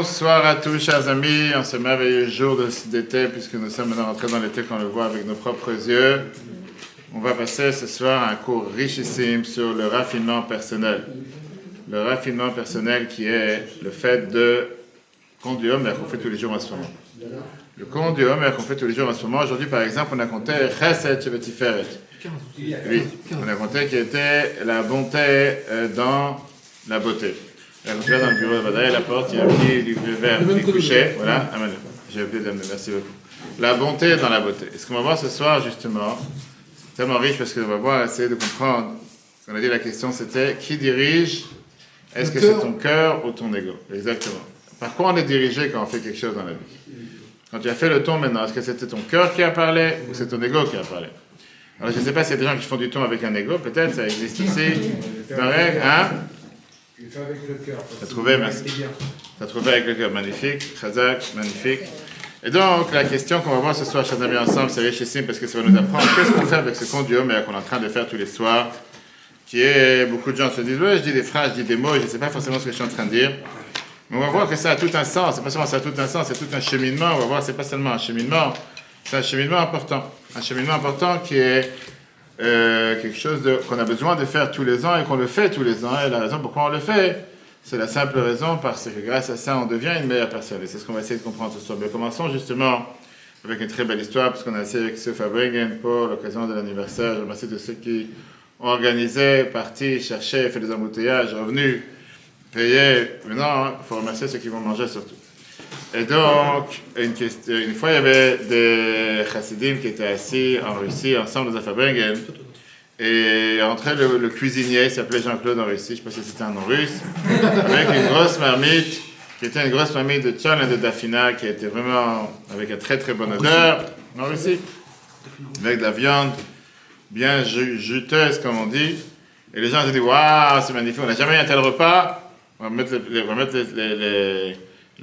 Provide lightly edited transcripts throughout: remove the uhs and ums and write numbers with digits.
Bonsoir à tous, chers amis, en ce merveilleux jour d'été, puisque nous sommes maintenant entrés dans l'été qu'on le voit avec nos propres yeux. On va passer ce soir un cours richissime sur le raffinement personnel. Le raffinement personnel qui est le fait de compte du Homer qu'on fait tous les jours en ce moment. Le compte du Homer qu'on fait tous les jours en ce moment. Aujourd'hui, par exemple, on a compté Chesed Shebetiferet. Oui, on a compté qui était la bonté dans la beauté. Là, donc là, dans le bureau de Vadaï, la porte, il y a un petit verre qui est couché. Voilà, j'ai oublié d'amener, merci beaucoup. La bonté dans la beauté. Et ce qu'on va voir ce soir, justement, c'est tellement riche parce qu'on va voir, essayer de comprendre. On a dit la question, c'était qui dirige? Est-ce que c'est ton cœur ou ton ego? Exactement. Par quoi on est dirigé quand on fait quelque chose dans la vie? Quand tu as fait le ton maintenant, est-ce que c'était ton cœur qui a parlé ou c'est ton ego qui a parlé? Alors, je ne sais pas s'il y a des gens qui font du ton avec un ego, peut-être, ça existe ici. Pareil, hein? Tu le fais avec le cœur. T'as trouvé, merci. T'as trouvé avec le cœur, magnifique. Chazak, magnifique. Et donc, la question qu'on va voir ce soir, chers amis, ensemble, c'est richissime parce que ça va nous apprendre qu'est-ce qu'on fait avec ce compte du Homer qu'on est en train de faire tous les soirs. Qui est, beaucoup de gens se disent, ouais, je dis des phrases, je dis des mots, je ne sais pas forcément ce que je suis en train de dire. Mais on va voir que ça a tout un sens. C'est pas seulement ça a tout un sens, c'est tout un cheminement. On va voir, c'est pas seulement un cheminement, c'est un cheminement important. Un cheminement important qui est quelque chose qu'on a besoin de faire tous les ans et qu'on le fait tous les ans. Et la raison pourquoi on le fait, c'est la simple raison parce que grâce à ça, on devient une meilleure personne. Et c'est ce qu'on va essayer de comprendre ce soir. Mais commençons justement avec une très belle histoire, parce qu'on a essayé avec Sofa Bregen pour l'occasion de l'anniversaire. Je remercie tous ceux qui ont organisé, parti, cherché, fait des embouteillages, revenus, payé. Maintenant, il faut remercier ceux qui vont manger surtout. Et donc, une fois, il y avait des chassidim qui étaient assis en Russie, ensemble dans Fabringen. Et entrait le cuisinier, il s'appelait Jean-Claude en Russie, je ne sais pas si c'était un nom russe, avec une grosse marmite, qui était une grosse marmite de tchon et de dafina, qui était vraiment avec un très très bon odeur, en Russie, avec de la viande bien juteuse, comme on dit. Et les gens se disent, waouh, c'est magnifique, on n'a jamais eu un tel repas, on va mettre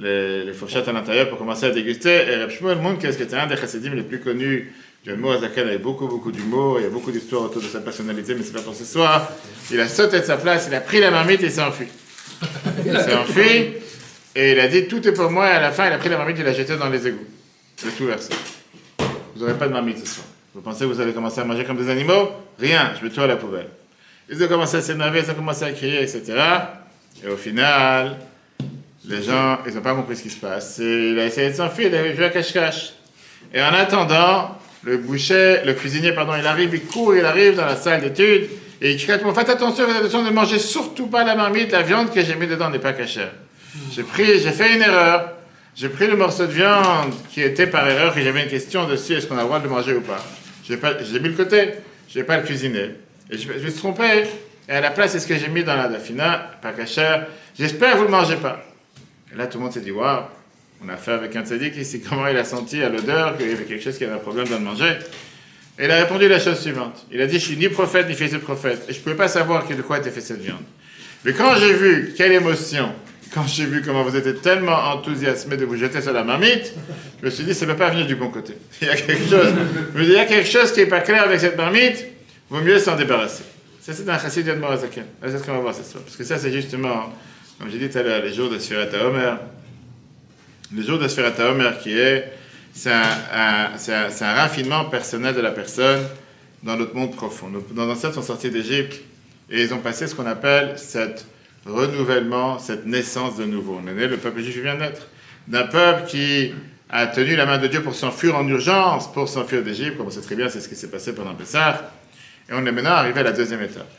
les fourchettes à l'intérieur pour commencer à déguster. Et Reb Shmuel Munkes, qui était un des chassidim les plus connus du Admor Hazaken, avait beaucoup d'humour, il y a beaucoup d'histoires autour de sa personnalité, mais c'est pas pour ce soir. Il a sauté de sa place, il a pris la marmite et il s'est enfui. Il s'est enfui et il a dit tout est pour moi. Et à la fin, il a pris la marmite et il l'a jetée dans les égouts. Il a tout versé. Vous n'aurez pas de marmite ce soir. Vous pensez que vous allez commencer à manger comme des animaux? Rien, je mets tout à la poubelle. Ils ont commencé à s'énerver, ils ont commencé à crier, etc. Et au final, les gens, ils n'ont pas compris ce qui se passe. Et il a essayé de s'enfuir, il a joué à cache-cache. Et en attendant, le cuisinier, il arrive, il court, il arrive dans la salle d'études, et il crie à tout le monde, faites attention de ne manger surtout pas la marmite, la viande que j'ai mis dedans n'est pas cachère. J'ai fait une erreur, j'ai pris le morceau de viande qui était par erreur, et j'avais une question dessus, est-ce qu'on a le droit de le manger ou pas? Je l'ai mis de côté, je n'ai pas le cuisiné. Et je me suis trompé, et à la place, c'est ce que j'ai mis dans la dafina, pas cachère, j'espère que vous ne le mangez pas. Et là, tout le monde s'est dit, waouh, on a fait avec un tzaddik ici, comment il a senti à l'odeur qu'il y avait quelque chose qui avait un problème dans le manger. Et il a répondu la chose suivante. Il a dit, je suis ni prophète ni fils de prophète. Et je ne pouvais pas savoir de quoi était fait cette viande. Mais quand j'ai vu, quelle émotion, quand j'ai vu comment vous étiez tellement enthousiasmé de vous jeter sur la marmite, je me suis dit, ça ne peut pas venir du bon côté. Il y a quelque chose qui n'est pas clair avec cette marmite, vaut mieux s'en débarrasser. Ça, c'est un chassid d'Admor Hazaken. C'est ce qu'on va voir ce soir. Parce que ça, c'est justement, comme j'ai dit tout à l'heure, les jours de Sfirat HaOmer. Le jour de Sfirat HaOmer c'est un raffinement personnel de la personne dans notre monde profond. Nos ancêtres sont sortis d'Égypte et ils ont passé ce qu'on appelle cet renouvellement, cette naissance de nouveau. On est né, le peuple juif vient d'être, d'un peuple qui a tenu la main de Dieu pour s'enfuir en urgence, pour s'enfuir d'Égypte, comme on sait très bien, c'est ce qui s'est passé pendant Pessah. Et on est maintenant arrivé à la deuxième étape.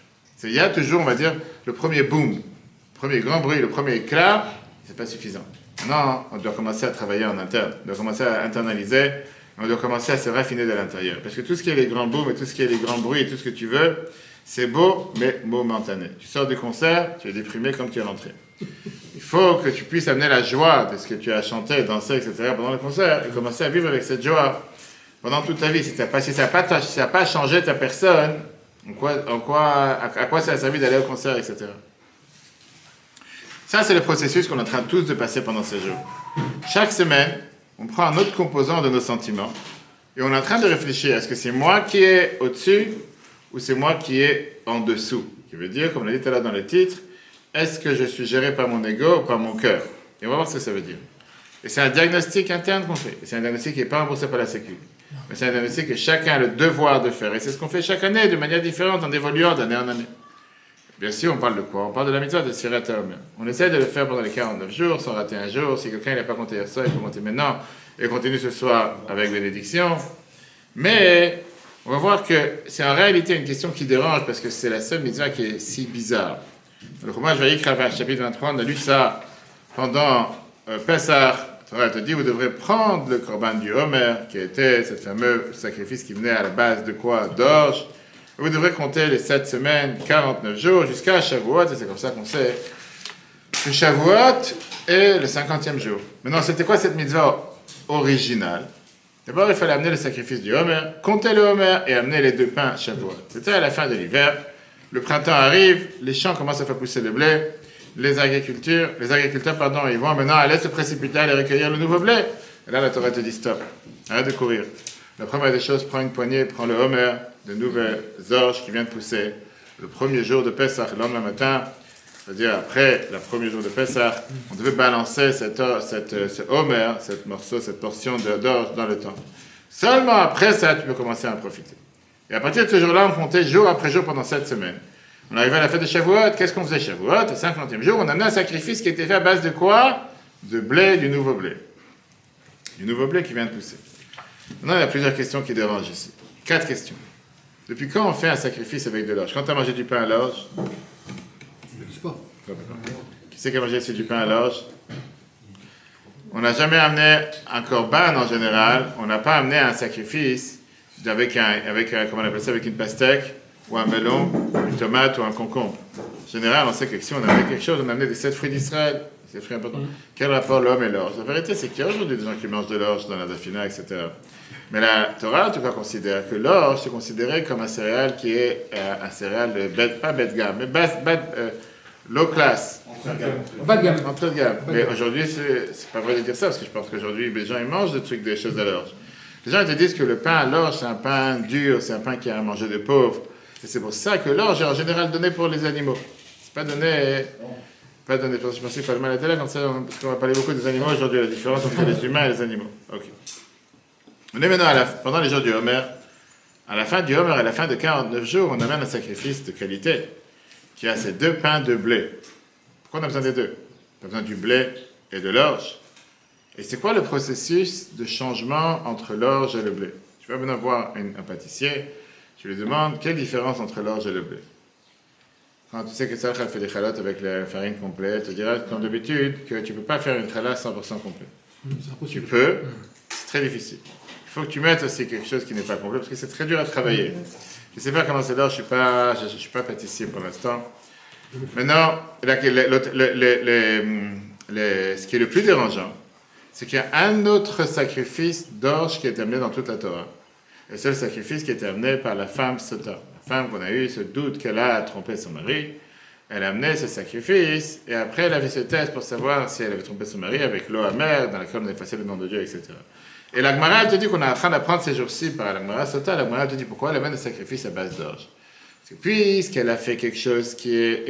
Il y a toujours, on va dire, le premier boom, le premier grand bruit, le premier éclat, c'est pas suffisant. Non, on doit commencer à travailler en interne, on doit commencer à internaliser, on doit commencer à se raffiner de l'intérieur. Parce que tout ce qui est les grands booms et tout ce qui est les grands bruits et tout ce que tu veux, c'est beau, mais momentané. Tu sors du concert, tu es déprimé comme tu es rentré. Il faut que tu puisses amener la joie de ce que tu as chanté, dansé, etc. pendant le concert et commencer à vivre avec cette joie pendant toute ta vie. Si ça n'a pas changé ta personne, à quoi ça a servi d'aller au concert, etc. Ça, c'est le processus qu'on est en train tous de passer pendant ces jours. Chaque semaine, on prend un autre composant de nos sentiments et on est en train de réfléchir, est-ce que c'est moi qui est au-dessus ou c'est moi qui est en dessous? Qui veut dire, comme on l'a dit tout à l'heure dans le titre, est-ce que je suis géré par mon ego ou par mon cœur? Et on va voir ce que ça veut dire. Et c'est un diagnostic interne qu'on fait. Et c'est un diagnostic qui n'est pas remboursé par la Sécu. Mais c'est un diagnostic que chacun a le devoir de faire. Et c'est ce qu'on fait chaque année, de manière différente, en évoluant d'année en année. Bien sûr, on parle de quoi? On parle de la mitzvah de Sfirat HaOmer. On essaie de le faire pendant les 49 jours, sans rater un jour. Si quelqu'un n'a pas compté hier soir, il peut compter maintenant. Et continue ce soir avec bénédiction. Mais on va voir que c'est en réalité une question qui dérange parce que c'est la seule mitzvah qui est si bizarre. Donc moi, je vais écrire chapitre 23, on a lu ça pendant Pessah. Elle te dit, vous devrez prendre le korban du Homer, qui était ce fameux sacrifice qui venait à la base de quoi? D'orge. Vous devrez compter les 7 semaines, 49 jours, jusqu'à Shavuot, et c'est comme ça qu'on sait que Shavuot est le 50e jour. Maintenant, c'était quoi cette mitzvah originale? D'abord, il fallait amener le sacrifice du Homer, compter le Homer et amener les 2 pains Shavuot. C'était à la fin de l'hiver. Le printemps arrive, les champs commencent à faire pousser le blé. Les agriculteurs, ils vont maintenant aller se précipiter, aller recueillir le nouveau blé. Et là, la Torah te dit stop, arrête de courir. La première des choses, prends une poignée, prends le Homer, de nouvelles orges qui viennent de pousser. Le premier jour de Pessah, le lendemain matin, c'est-à-dire après le premier jour de Pessah, on devait balancer ce Homer, cette portion d'orge dans le temple. Seulement après ça, tu peux commencer à en profiter. Et à partir de ce jour-là, on comptait jour après jour pendant 7 semaines. On arrivait à la fête de Shavuot, qu'est-ce qu'on faisait Shavuot? Le 50e jour, on amenait un sacrifice qui était fait à base de quoi? De blé, du nouveau blé. Du nouveau blé qui vient de pousser. Maintenant, il y a plusieurs questions qui dérangent ici. 4 questions. Depuis quand on fait un sacrifice avec de l'orge? Quand tu as mangé du pain à l'orge? Je ne sais pas. Qui c'est qui a mangé ici du pain à l'orge? On n'a jamais amené un korban en général, on n'a pas amené un sacrifice avec comment on appelle ça, avec une pastèque, ou un melon, une tomate ou un concombre. En général, on sait que si on amenait quelque chose, on amenait des 7 fruits d'Israël. C'est fruits importants. Quel rapport l'homme et l'orge? La vérité, c'est qu'il y a aujourd'hui des gens qui mangent de l'orge dans la dafina, etc. Mais la Torah, en tout cas, considère que l'orge, c'est considéré comme un céréal qui est un céréal pas bas de gamme, mais low class. Bas de gamme. Entre de gamme. Mais aujourd'hui, c'est pas vrai de dire ça, parce que je pense qu'aujourd'hui, les gens, ils mangent des choses à l'orge. Les gens te disent que le pain à l'orge, c'est un pain dur, c'est un pain qui a à manger de pauvres. Et c'est pour ça que l'orge est en général donné pour les animaux. C'est pas donné. Je pensais qu'il fallait mal à la télé, comme ça, parce qu'on va parler beaucoup des animaux aujourd'hui, la différence entre les humains et les animaux. Ok. On est maintenant pendant les jours du Homer. À la fin du Homer, à la fin de 49 jours, on amène un sacrifice de qualité qui a ces 2 pains de blé. Pourquoi on a besoin des 2? On a besoin du blé et de l'orge. Et c'est quoi le processus de changement entre l'orge et le blé? Tu vas maintenant voir un pâtissier, tu lui demandes quelle différence entre l'orge et le blé. Quand tu sais que ça fait des chalotes avec la farine complète, tu diras comme d'habitude que tu ne peux pas faire une challah 100% complète. Tu peux, c'est très difficile. Il faut que tu mettes aussi quelque chose qui n'est pas complet parce que c'est très dur à travailler. Je ne sais pas comment c'est l'orge, je ne suis pas pâtissier pour l'instant. Maintenant, ce qui est le plus dérangeant, c'est qu'il y a un autre sacrifice d'orge qui est amené dans toute la Torah. Et c'est le sacrifice qui est amené par la femme Sota. La femme qu'on a eu ce doute qu'elle a trompé son mari. Elle a amené ce sacrifice et après elle avait ce test pour savoir si elle avait trompé son mari avec l'eau amère dans laquelle on effacait le nom de Dieu, etc. Et la Gemara, elle te dit qu'on est en train d'apprendre ces jours-ci par la Gemara Sota. La Gemara te dit pourquoi elle amène le sacrifice à base d'orge. Parce que puisqu'elle a fait quelque chose qui est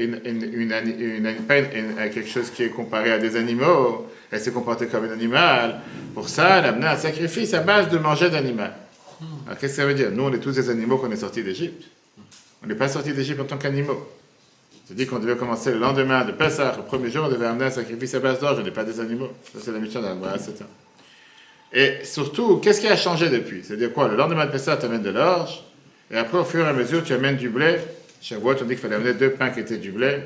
quelque chose qui est comparé à des animaux, elle s'est comportée comme un animal. Pour ça, elle a amené un sacrifice à base de manger d'animal. Alors qu'est-ce que ça veut dire? Nous, on est tous des animaux qu'on est sortis d'Égypte. On n'est pas sortis d'Égypte en tant qu'animaux. C'est-à-dire qu'on devait commencer le lendemain de Pessah, le premier jour, on devait amener un sacrifice à base d'orge, on n'est pas des animaux. Ça, c'est la mission de la Gemara Sota. Et surtout, qu'est-ce qui a changé depuis? C'est-à-dire quoi? Le lendemain de Pessah, tu amènes de l'orge, et après, au fur et à mesure, tu amènes du blé. Chaque fois, on dit qu'il fallait amener 2 pains qui étaient du blé.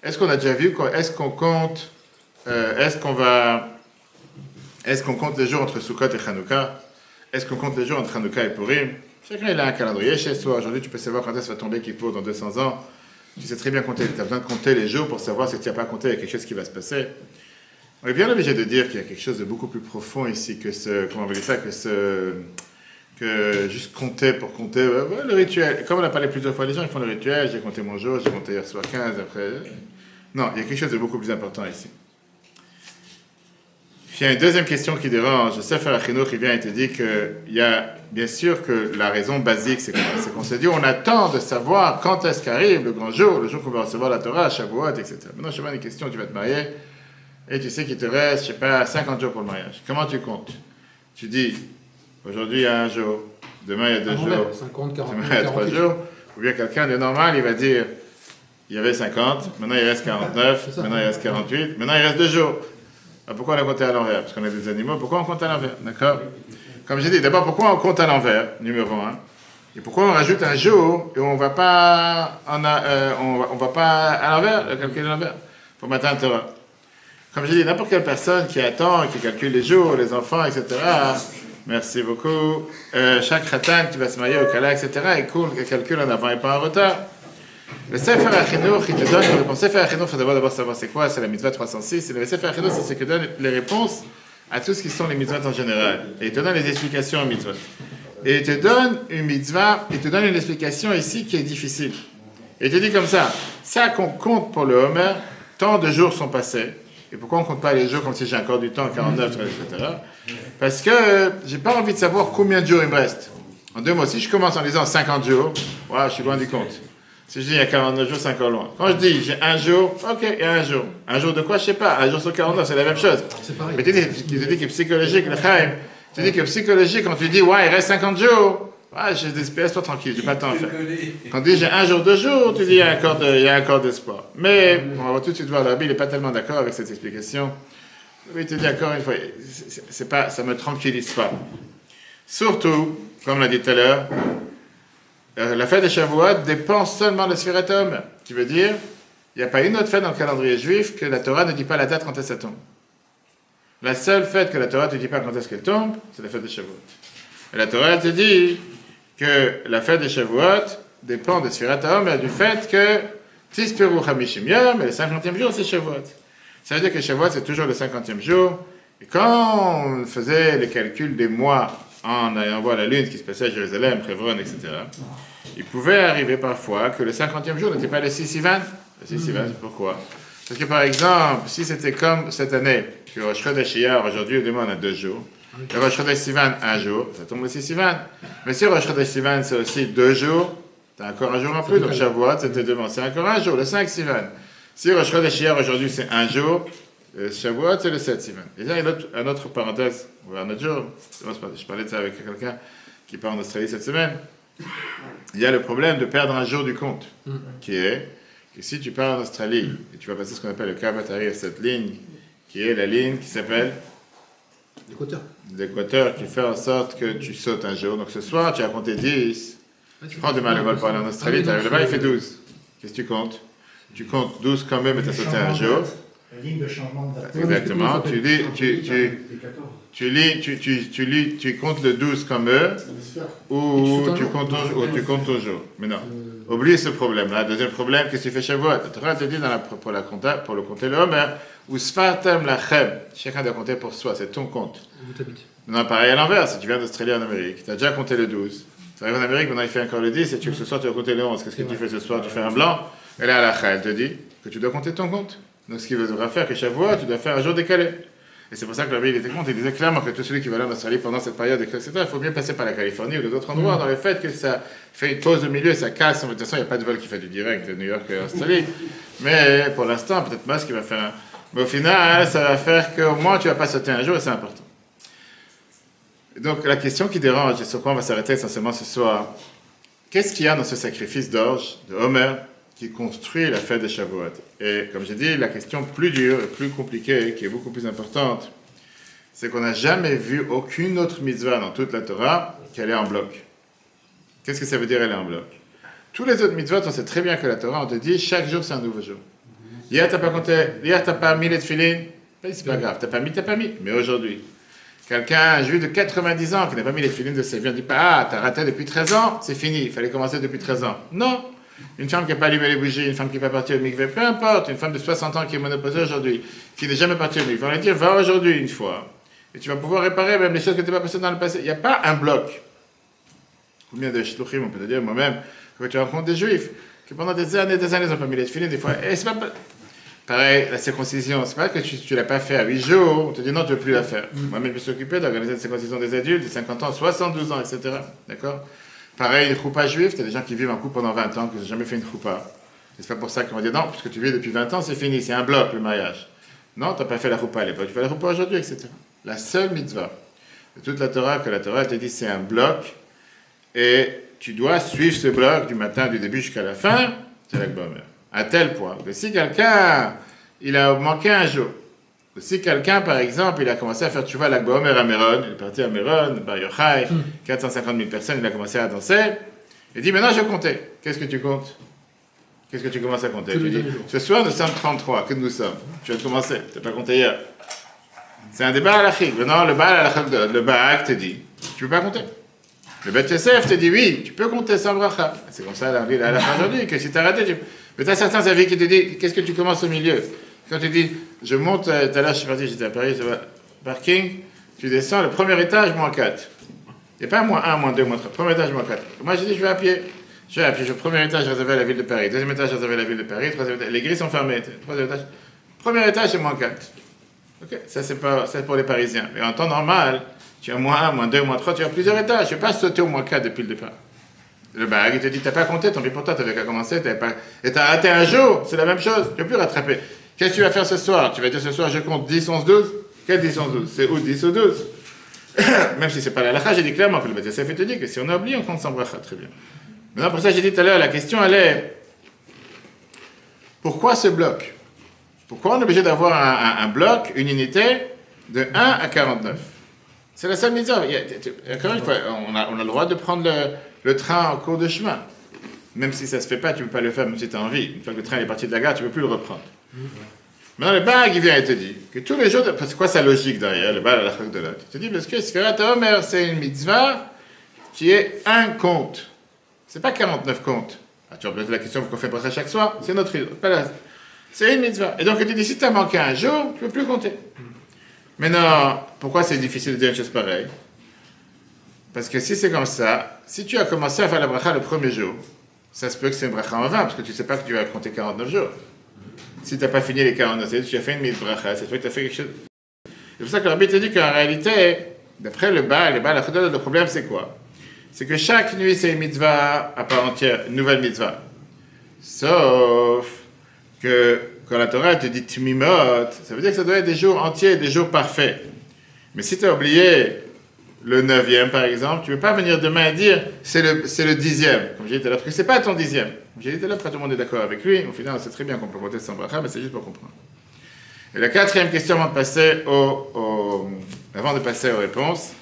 Est-ce qu'on a déjà vu, est-ce qu'on compte les jours entre Sukkot et Hanouka? Est-ce qu'on compte les jours entre Hanouka et Purim? Chacun il a un calendrier chez soi. Aujourd'hui, tu peux savoir quand est-ce va tomber Kippour dans 200 ans. Tu sais très bien compter. Tu as besoin de compter les jours pour savoir si tu n'as pas compté, il y a quelque chose qui va se passer. On est bien obligé de dire qu'il y a quelque chose de beaucoup plus profond ici que que juste compter pour compter. Le rituel. Comme on a parlé plusieurs fois, les gens ils font le rituel. J'ai compté mon jour, j'ai compté hier soir 15, après. Non, il y a quelque chose de beaucoup plus important ici. Il y a une deuxième question qui dérange. Le Sefer HaChinuch, il vient et te dit qu'il y a, bien sûr, que la raison basique, c'est qu'on se dit, on attend de savoir quand est-ce qu'arrive le grand jour, le jour qu'on va recevoir la Torah, Shavuot, etc. Maintenant, je te pose une question, tu vas te marier. et tu sais qu'il te reste, je sais pas, 50 jours pour le mariage. Comment tu comptes? Tu dis, aujourd'hui il y a un jour, demain il y a 2 jours, 50, 40, demain il y a 3 jours, ou bien quelqu'un de normal, il va dire, il y avait 50, maintenant il reste 49, maintenant il reste 48, maintenant il reste 2 jours. Alors pourquoi on a compté à l'envers? Parce qu'on a des animaux, pourquoi on compte à l'envers? D'accord? Comme j'ai dit, d'abord pourquoi on compte à l'envers, numéro 1, et pourquoi on rajoute un jour et on va pas, on va pas à l'envers, le calcul à l'envers, pour matin à Torah. Comme j'ai dit, n'importe quelle personne qui attend, qui calcule les jours, les enfants, etc. Merci beaucoup. Chaque khatan qui va se marier au Kala, etc. Il calcule en avant et pas en retard. Le Sefer HaChinuch, il te donne les réponses. Sefer HaChinuch, il faut d'abord savoir c'est quoi, c'est la mitzvah 306. Et le Sefer HaChinuch, c'est ce qui donne les réponses à tout ce qui sont les mitzvahs en général. Et il te donne les explications aux mitzvahs. Et il te donne une mitzvah, il te donne une explication ici qui est difficile. Et il te dit comme ça qu'on compte pour le Homer, tant de jours sont passés. Et pourquoi on ne compte pas les jours comme si j'ai encore du temps, 49, etc. Parce que j'ai pas envie de savoir combien de jours il me reste. En 2 mots, si je commence en disant 50 jours, ouais, je suis loin du compte. Si je dis il y a 49 jours, c'est encore loin. Quand je dis j'ai un jour, ok, il y a un jour. Un jour de quoi, je sais pas. Un jour sur 49, c'est la même chose. C'est pareil. Mais tu dis que psychologique, le Chaim, tu dis que psychologique, quand tu dis ouais, il reste 50 jours, ouais, j'ai des espèces, pas tranquille, j'ai pas le temps à faire. Quand tu dis j'ai un jour, 2 jours, tu dis il y a encore d'espoir. Mais on va tout de suite voir, Rabbi, il n'est pas tellement d'accord avec cette explication. Oui, il te dit encore une fois, ça me tranquillise pas. Surtout, comme on l'a dit tout à l'heure, la fête de Shavuot dépend seulement de Sfirat HaOmer, qui veut dire, il n'y a pas une autre fête dans le calendrier juif que la Torah ne dit pas la date quand elle tombe. La seule fête que la Torah ne dit pas quand est-ce qu'elle tombe, c'est la fête de Shavuot. Et la Torah, elle te dit que la fête de Shavuot dépend de Sfirat HaOmer, du fait que Tispiru Hamishim Yom, et le 50e jour, c'est Shavuot. Ça veut dire que Shavuot, c'est toujours le 50e jour. Et quand on faisait les calculs des mois en allant voir la lune qui se passait à Jérusalem, Hebron, etc., il pouvait arriver parfois que le 50e jour n'était pas le 6 Sivan. Le 6 Sivan, c'est pourquoi? Parce que par exemple, si c'était comme cette année, que Rosh Chodesh Iyar, aujourd'hui, demain, on a 2 jours. Le Rosh Chodesh Sivan, 1 jour, ça tombe le 6 Sivan. Mais si Rosh Chodesh Sivan, c'est aussi 2 jours, t'as encore un jour en plus. Donc Shavuot, c'était demain, c'est encore un jour, le 5 Sivan. Si Rosh Chodesh Iyar, aujourd'hui, c'est 1 jour, Shavuot, c'est le 7 Sivan. Et là, il y a une autre parenthèse, on va un autre jour. Je parlais de ça avec quelqu'un qui part en Australie cette semaine. Il y a le problème de perdre un jour du compte, qui est que si tu pars en Australie et tu vas passer ce qu'on appelle le Kavatari, cette ligne, qui est la ligne qui s'appelle l'équateur, qui fait en sorte que tu sautes un jour. Donc ce soir, tu as compté 10. Tu prends demain le vol pour aller en Australie, tu arrives là-bas, il fait 12. Qu'est-ce que tu comptes? Tu comptes 12 quand même et tu as sauté un jour. La ligne de changement de date. Exactement. Tu comptes le 12 comme eux, ou tu comptes ton jour. Mais non. Oublie ce problème-là. Deuxième problème, qu'est-ce que tu fais Shavuot? La Torah te dit pour le compter le Homer, ou Sfartem Lachem. Chacun doit compter pour soi, c'est ton compte. Non, pareil à l'envers. Si tu viens d'Australie en Amérique, tu as déjà compté le 12. Tu arrives en Amérique, maintenant il fait encore le 10, et tu veux que ce soir tu vas compter le 11. Qu'est-ce que tu fais ce soir? Tu fais un blanc, et là, la elle te dit que tu dois compter ton compte. Donc ce qui voudra faire que Shavuot, tu dois faire un jour décalé. Et c'est pour ça que la veille, il était compte, il disait clairement que tout celui qui va aller en Australie pendant cette période, etc., il faut mieux passer par la Californie ou d'autres endroits, dans le fait que ça fait une pause au milieu, ça casse. De toute façon, il n'y a pas de vol qui fait du direct de New York à Australie. Mais pour l'instant, peut-être Musk qui va faire un... Mais au final, ça va faire qu'au moins tu ne vas pas sauter un jour et c'est important. Et donc la question qui dérange, et sur quoi on va s'arrêter essentiellement ce soir, qu'est-ce qu'il y a dans ce sacrifice d'orge, de Homer, qui construit la fête de Shavuot? Et comme j'ai dit, la question plus dure et plus compliquée, qui est beaucoup plus importante, c'est qu'on n'a jamais vu aucune autre mitzvah dans toute la Torah qu'elle est en bloc. Qu'est-ce que ça veut dire elle est en bloc? Tous les autres mitzvot, on sait très bien que la Torah, on te dit, chaque jour c'est un nouveau jour. Hier, tu n'as pas mis les tefilines, c'est pas grave, tu n'as pas mis. Mais aujourd'hui, quelqu'un, un juif de 90 ans qui n'a pas mis les tefilines de sa vie, on ne dit pas, ah, tu as raté depuis 13 ans, c'est fini, il fallait commencer depuis 13 ans. Non. Une femme qui n'a pas allumé les bougies, une femme qui n'est pas partie au mikvé, peu importe, une femme de 60 ans qui est monoposée aujourd'hui, qui n'est jamais partie au mikvé, on va lui dire, va aujourd'hui une fois. Et tu vas pouvoir réparer même les choses que tu n'as pas passées dans le passé. Il n'y a pas un bloc. Combien de shluchim, on peut te dire, moi-même, quand tu rencontres des juifs, qui pendant des années, ils n'ont pas mis les tefilines, des fois, et c'est pas... Pareil, la circoncision, c'est pas que tu ne l'as pas fait à 8 jours, on te dit non, tu ne veux plus la faire. Moi-même, je me suis occupé d'organiser la circoncision des adultes, de 50 ans, 72 ans, etc. D'accord? Pareil, une choupa juive, tu as des gens qui vivent en couple pendant 20 ans, qui n'ont jamais fait une choupa. Et c'est pas pour ça qu'on va dire non, puisque tu vis depuis 20 ans, c'est fini, c'est un bloc le mariage. Non, tu n'as pas fait la roupa à l'époque, tu fais la roupa aujourd'hui, etc. La seule mitzvah de toute la Torah, que la Torah te dit c'est un bloc, et tu dois suivre ce bloc du matin, du début jusqu'à la fin, c'est Lag BaOmer. À tel point que si quelqu'un, il a manqué un jour, ou si quelqu'un, par exemple, il a commencé à faire tchouva Lag BaOmer à Méron, il est parti à Méron, Bar Yochai, 450 000 personnes, il a commencé à danser, il dit maintenant je vais compter. Qu'est-ce que tu comptes? Qu'est-ce que tu commences à compter? Tu dis, ce soir nous sommes 33, que nous sommes? Tu viens de commencer, tu n'as pas compté hier. C'est un débat à l'achik. Maintenant, le Baak te dit, tu ne peux pas compter. Le Bet Yosef te dit, oui, tu peux compter sans bracha. C'est comme ça la fin aujourd'hui, que si tu as raté, tu... Mais tu as certains avis qui te disent, qu'est-ce que tu commences au milieu? Quand tu dis, je monte, tout à l'heure je suis parti, j'étais à Paris, je vais parking, tu descends, le premier étage, moins 4. Il n'y a pas moins 1, moins 2, moins 3. Premier étage, moins 4. Moi, j'ai dit, je vais à pied. Je vais à pied. Le premier étage, réservé à la ville de Paris. Deuxième étage, réservé à la ville de Paris. Troisième étage, les grilles sont fermées. Troisième étage. Premier étage, c'est moins 4. Ok, ça c'est pour les Parisiens. Mais en temps normal, tu as moins 1, moins 2, moins 3, tu as plusieurs étages. Tu ne peux pas sauter au moins 4 depuis le départ. Le Baag, il te dit, tu n'as pas compté, tant pis pour toi, tu avais qu'à commencer, et tu as raté un jour, c'est la même chose, tu ne peux plus rattraper. Qu'est-ce que tu vas faire ce soir? Tu vas dire ce soir, je compte 10, 11, 12? Quel 10, 11, 12? C'est où 10 ou 12? Même si ce n'est pas la halakha, j'ai dit clairement que le Bet Yosef te dit que si on a oublié, on compte sans bracha, très bien. Maintenant, pour ça, j'ai dit tout à l'heure, la question, elle est, pourquoi ce bloc? Pourquoi on est obligé d'avoir un bloc, une unité, de 1 à 49? C'est la seule mitzvah. Encore une fois, on a le droit de prendre le train en cours de chemin. Même si ça ne se fait pas, tu ne peux pas le faire, même si tu as envie. Une fois que le train est parti de la gare, tu ne peux plus le reprendre. Maintenant, le Baag, il vient et te dit que tous les jours, c'est quoi sa logique derrière, le Baal à la chak de l'autre? Il te dit, parce que Sfirat HaOmer, c'est une mitzvah qui est un compte. Ce n'est pas 49 comptes. Ah, tu vas poser la question, pourquoi on fait pas ça chaque soir? C'est notre idée. C'est une mitzvah. Et donc, il te dit, si tu as manqué un jour, tu ne peux plus compter. Maintenant, pourquoi c'est difficile de dire une chose pareille? Parce que si c'est comme ça, si tu as commencé à faire la bracha le premier jour, ça se peut que c'est une bracha en vain, parce que tu ne sais pas que tu vas compter 49 jours. Si tu n'as pas fini les 49 jours, tu as fait une mise bracha, c'est toi que tu as fait quelque chose. C'est pour ça que l'arbitre te dit qu'en réalité, d'après le Baal, le problème c'est quoi? C'est que chaque nuit c'est une mitzvah à part entière, une nouvelle mitzvah. Sauf que quand la Torah te dit Tmimot, ça veut dire que ça doit être des jours entiers, des jours parfaits. Mais si tu as oublié le 9e par exemple, tu ne peux pas venir demain et dire c'est le 10e, comme j'ai dit tout à l'heure, parce que ce n'est pas ton 10e. Comme j'ai dit tout à l'heure, pas tout le monde est d'accord avec lui. Au final, on sait très bien qu'on peut voter sans bracha, mais c'est juste pour comprendre. Et la quatrième question avant de passer aux réponses,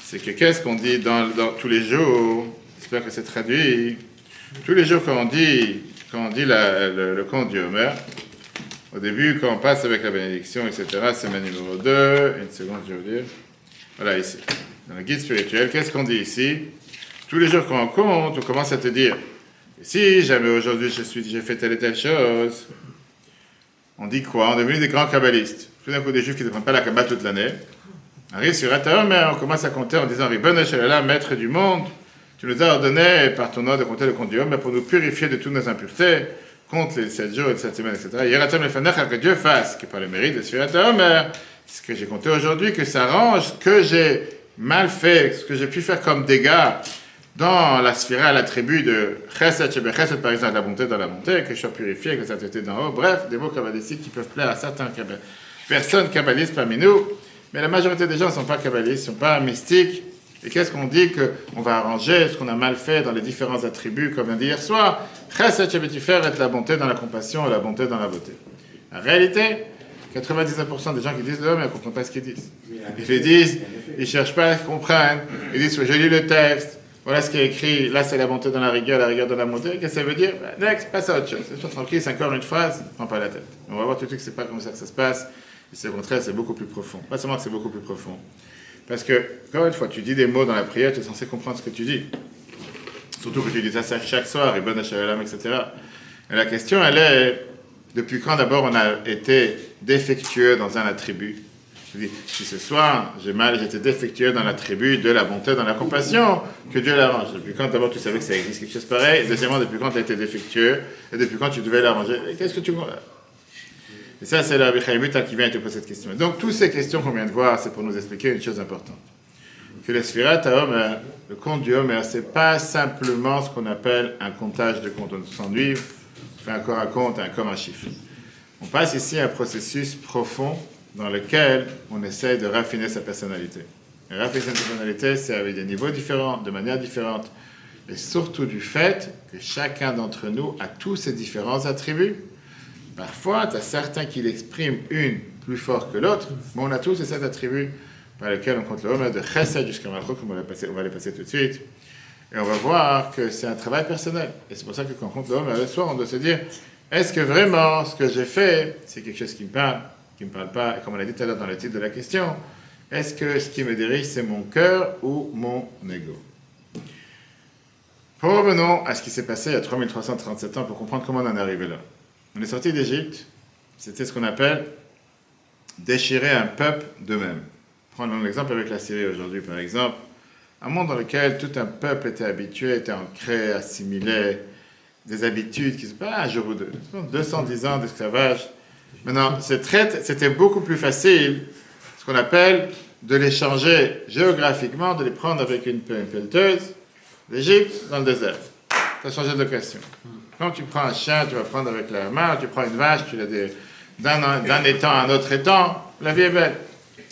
c'est que qu'est-ce qu'on dit dans tous les jours? J'espère que c'est traduit. Tous les jours quand on dit le compte du Homer, au début, quand on passe avec la bénédiction, etc., c'est ma numéro 2. Une seconde, je veux dire. Voilà, ici. Dans le guide spirituel, qu'est-ce qu'on dit ici? Tous les jours qu'on compte, on commence à te dire, si jamais aujourd'hui j'ai fait telle et telle chose, on dit quoi? On est devenu des grands kabbalistes. Tout d'un coup, des juifs qui ne prennent pas la Kabbale toute l'année. Arrive sur Ataom, mais on commence à compter en disant, Ribbon Shalala, maître du monde, tu nous as ordonné par ton ordre de compter le compte du homme pour nous purifier de toutes nos impuretés, compte les 7 jours et 7 semaines, etc. Yeratom Lefanecha, que Dieu fasse, qui par le mérite de Sfirat HaOmer, ce que j'ai compté aujourd'hui, que ça range ce que j'ai mal fait, ce que j'ai pu faire comme dégâts dans la sphira, l'attribut de Chesed, Shebe-Chesed, par exemple, la bonté dans la bonté, que je sois purifié, que ça sainteté d'en haut, bref, des mots kabbalistiques qui peuvent plaire à certaines personnes kabbalistes parmi nous, mais la majorité des gens ne sont pas kabbalistes, ne sont pas mystiques. Et qu'est-ce qu'on dit? Qu'on va arranger ce qu'on a mal fait dans les différents attributs, comme on a dit hier soir. Chesed Shebe-Tifer est la bonté dans la compassion et la bonté dans la beauté. En réalité, 99% des gens qui disent l'homme, ils ne comprennent pas ce qu'ils disent. Ils le disent, ils ne cherchent pas à comprendre. Ils disent, je lis le texte, voilà ce qui est écrit, là c'est la bonté dans la rigueur dans la bonté. Qu'est-ce que ça veut dire? Next, passe à autre chose. C'est tranquille, c'est encore une phrase, ne prends pas la tête. On va voir tout de suite que ce n'est pas comme ça que ça se passe. Et c'est au contraire, c'est beaucoup plus profond. Pas seulement que c'est beaucoup plus profond. Parce que, encore une fois, tu dis des mots dans la prière, tu es censé comprendre ce que tu dis. Surtout que tu dis ça chaque soir, et bonne Shalom, etc. Et la question, elle est, depuis quand d'abord on a été défectueux dans un attribut? Je dis, si ce soir j'étais défectueux dans l'attribut de la bonté, dans la compassion, que Dieu l'arrange. Depuis quand d'abord tu savais que ça existe quelque chose pareil? Et deuxièmement, depuis quand tu as été défectueux? Et depuis quand tu devais l'arranger? Et qu'est-ce que tu vois? Et ça, c'est la Bichaï Mutal qui vient et te pose cette question. Et donc, toutes ces questions qu'on vient de voir, c'est pour nous expliquer une chose importante. Que le Sfirat HaOmer, le compte du Homer, ce n'est pas simplement ce qu'on appelle un comptage de comptes. On s'ennuie, on fait un corps à compte, comme un chiffre. On passe ici à un processus profond dans lequel on essaye de raffiner sa personnalité. Et raffiner sa personnalité, c'est avec des niveaux différents, de manière différente. Et surtout du fait que chacun d'entre nous a tous ses différents attributs. Parfois, tu as certains qui l'expriment une plus fort que l'autre, mais on a tous ces 7 attributs par lesquels on compte le homme de Chesed jusqu'à Malchut, on va les passer tout de suite. Et on va voir que c'est un travail personnel. Et c'est pour ça que quand on compte le homme le soir, on doit se dire, est-ce que vraiment ce que j'ai fait, c'est quelque chose qui me parle pas, et comme on l'a dit tout à l'heure dans le titre de la question, est-ce que ce qui me dirige, c'est mon cœur ou mon ego? Revenons à ce qui s'est passé il y a 3337 ans pour comprendre comment on en est arrivé là. On est sorti d'Égypte, c'était ce qu'on appelle déchirer un peuple d'eux-mêmes. Prenons l'exemple avec la Syrie aujourd'hui, par exemple. Un monde dans lequel tout un peuple était habitué, était ancré, assimilé, des habitudes qui ne sont pas un jour ou deux. 210 ans d'esclavage. Maintenant, c'était beaucoup plus facile, ce qu'on appelle, de les changer géographiquement, de les prendre avec une pelleteuse d'Égypte dans le désert. Ça a changé de location. Quand tu prends un chien, tu vas prendre avec la main, tu prends une vache, tu l'as d'un étang à un autre étang, la vie est belle.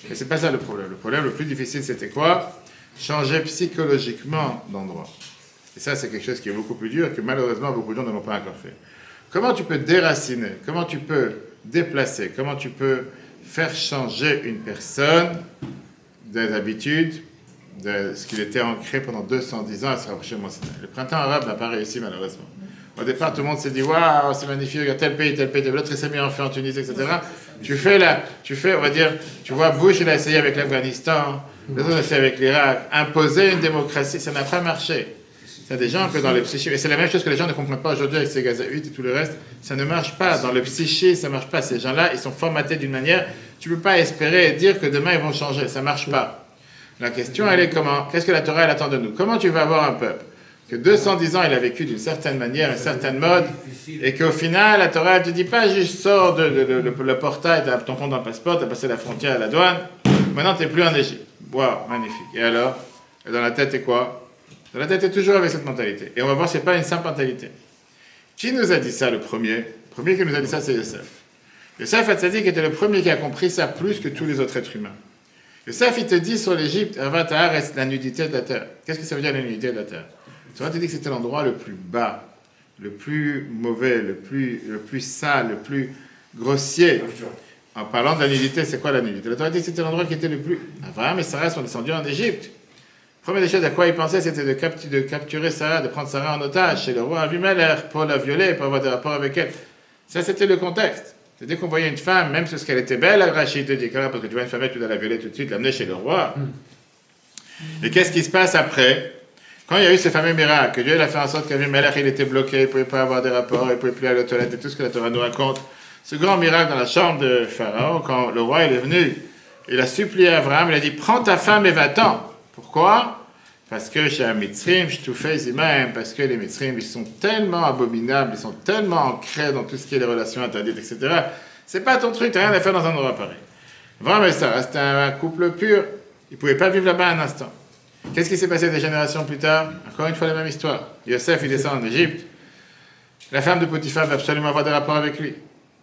Mais c'est pas ça le problème. Le problème le plus difficile, c'était quoi? Changer psychologiquement d'endroit. Et ça, c'est quelque chose qui est beaucoup plus dur, que malheureusement, beaucoup de gens ne l'ont pas encore fait. Comment tu peux déraciner? Comment tu peux déplacer? Comment tu peux faire changer une personne des habitudes, de ce qu'il était ancré pendant 210 ans à se rapprocher de moi? Le printemps arabe n'a pas réussi, malheureusement. Au départ, tout le monde s'est dit, waouh, c'est magnifique, il y a tel pays, l'autre il s'est mis en feu en Tunisie, etc. Tu fais, on va dire, tu vois, Bush, il a essayé avec l'Afghanistan, les autres ont essayé avec l'Irak, imposer une démocratie, ça n'a pas marché. Il y a des gens que dans le psychisme, et c'est la même chose que les gens ne comprennent pas aujourd'hui avec ces gazaouites et tout le reste, ça ne marche pas. Dans le psychisme, ça ne marche pas. Ces gens-là, ils sont formatés d'une manière, tu ne peux pas espérer et dire que demain ils vont changer, ça ne marche pas. La question, elle est comment? Qu'est-ce que la Torah, elle attend de nous? Comment tu vas avoir un peuple que 210 ans, il a vécu d'une certaine manière, une certaine mode, et qu'au final, la Torah, elle te dit pas juste sors le portail, tu as ton compte dans le passeport, tu as passé la frontière à la douane, maintenant tu n'es plus en Égypte. Waouh, magnifique. Et alors? Et dans la tête, c'est quoi? Dans la tête, est toujours avec cette mentalité. Et on va voir, ce n'est pas une simple mentalité. Qui nous a dit ça, le premier? Le premier qui nous a dit ça, c'est Yosef. Yosef Hatzadik était le premier qui a compris ça plus que tous les autres êtres humains. Yosef, il te dit sur l'Égypte, Avatar, reste la nudité de la terre. Qu'est-ce que ça veut dire la nudité de la terre? Tu vois, tu dis que c'était l'endroit le plus bas, le plus mauvais, le plus sale, le plus grossier. En parlant de la nudité, c'est quoi la nudité? La Torah dit que c'était l'endroit qui était le plus... Abraham et Sarah sont descendus en Égypte. Première des choses à quoi ils pensaient, c'était de capturer Sarah, de prendre Sarah en otage chez le roi Avimelech pour la violer, pour avoir des rapports avec elle. Ça, c'était le contexte. Dès qu'on voyait une femme, même si qu'elle était belle, Rachid te dit, parce que tu vois une femme, tu dois la violer tout de suite, l'amener chez le roi. Et qu'est-ce qui se passe après? Quand il y a eu ce fameux miracle, que Dieu a fait en sorte qu'Avimelech, il était bloqué, il ne pouvait pas avoir des rapports, il ne pouvait plus aller aux toilettes, et tout ce que la Torah nous raconte, ce grand miracle dans la chambre de Pharaon, quand le roi il est venu, il a supplié Abraham, il a dit, prends ta femme et va-t'en. Pourquoi? Parce que chez un Mitzrim, je tout fais même, parce que les Mitzrim, ils sont tellement abominables, ils sont tellement ancrés dans tout ce qui est les relations interdites, etc. C'est pas ton truc, t'as rien à faire dans un endroit pareil. Vraiment, ça, c'était un couple pur, ils ne pouvaient pas vivre là-bas un instant. Qu'est-ce qui s'est passé des générations plus tard? Encore une fois, la même histoire. Yosef, il descend en Égypte. La femme de Potiphar veut absolument avoir des rapports avec lui.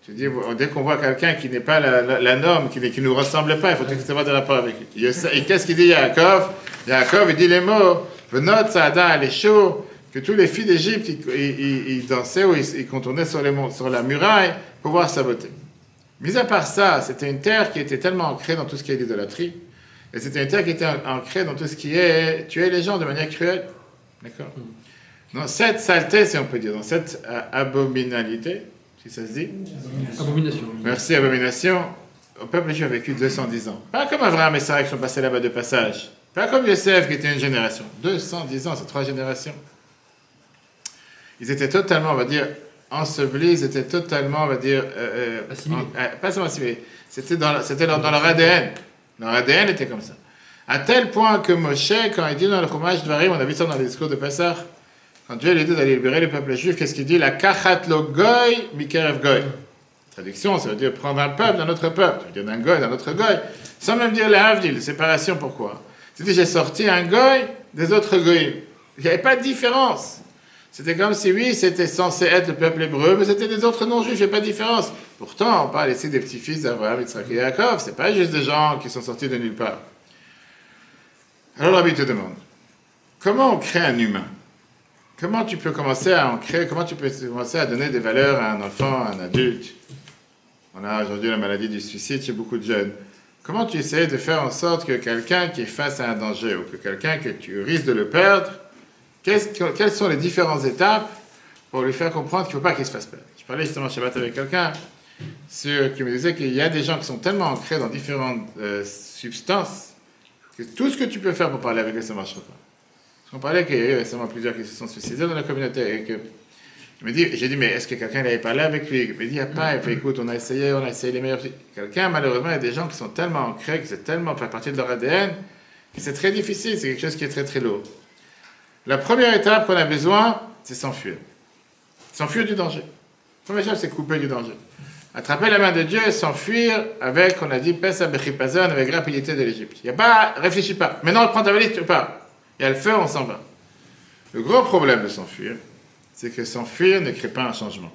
Je dis, dès qu'on voit quelqu'un qui n'est pas la norme, qui ne nous ressemble pas, il faut tout de suite avoir des rapports avec lui. Et qu'est-ce qu'il dit Yaakov? Yaakov, il dit les mots, Venot, Saada, les chauds, que tous les filles d'Égypte, ils dansaient ou ils contournaient sur la muraille pour voir sa beauté. Mis à part ça, c'était une terre qui était tellement ancrée dans tout ce qui est l'idolâtrie, et c'était une terre qui était ancrée dans tout ce qui est tuer les gens de manière cruelle. D'accord? Dans cette saleté, si on peut dire, dans cette abominalité, si ça se dit? Abomination. Merci, abomination. Le peuple juif a vécu 210 ans. Pas comme Abraham et Sarah qui sont passés là-bas de passage. Pas comme Yosef qui était une génération. 210 ans, c'est 3 générations. Ils étaient totalement, on va dire, ensevelis, ils étaient totalement, on va dire... assimilés. Pas seulement assimilés. C'était dans leur ADN. Leur ADN était comme ça. À tel point que Moshe, quand il dit dans le Chumash Dvarim, on a vu ça dans les discours de Pessah, quand Dieu lui dit d'aller libérer le peuple juif, qu'est-ce qu'il dit? La kachat lo goy mikerev goy. Traduction, ça veut dire prendre un peuple d'un autre peuple. Ça veut dire d'un goy d'un autre goy. Sans même dire la havdil, séparation, pourquoi? C'est-à-dire j'ai sorti un goy des autres goyim. Il n'y avait pas de différence. C'était comme si, oui, c'était censé être le peuple hébreu, mais c'était des autres non-juifs, il n'y a pas de différence. Pourtant, on parle ici des petits-fils d'Abraham, Yitzhak et Yaakov, c'est pas juste des gens qui sont sortis de nulle part. Alors, Rabbi te demande, comment on crée un humain? Comment tu peux commencer à en créer, comment tu peux commencer à donner des valeurs à un enfant, à un adulte? On a aujourd'hui la maladie du suicide chez beaucoup de jeunes. Comment tu essaies de faire en sorte que quelqu'un qui est face à un danger ou que quelqu'un que tu risques de le perdre, quelles sont les différentes étapes pour lui faire comprendre qu'il ne faut pas qu'il se fasse perdre? Je parlais justement Shabbat avec quelqu'un qui me disait qu'il y a des gens qui sont tellement ancrés dans différentes substances que tout ce que tu peux faire pour parler avec eux, ça ne marchera pas. Parce qu'on parlait qu'il y a eu récemment plusieurs qui se sont suicidés dans la communauté et que j'ai dit, mais est-ce que quelqu'un avait parlé avec lui? Il m'a dit, il n'y a pas. Et puis, écoute, on a essayé les meilleurs. Quelqu'un, malheureusement, il y a des gens qui sont tellement ancrés, que c'est tellement fait partie de leur ADN, que c'est très difficile, c'est quelque chose qui est très très lourd. La première étape qu'on a besoin, c'est s'enfuir. S'enfuir du danger. La première chose, c'est couper du danger. Attraper la main de Dieu et s'enfuir avec, on a dit, Pesa Bechipazon, avec rapidité de l'Égypte. Il n'y a pas, réfléchis pas. Maintenant, prends ta valise, tu pars. Il y a le feu, on s'en va. Le gros problème de s'enfuir, c'est que s'enfuir ne crée pas un changement.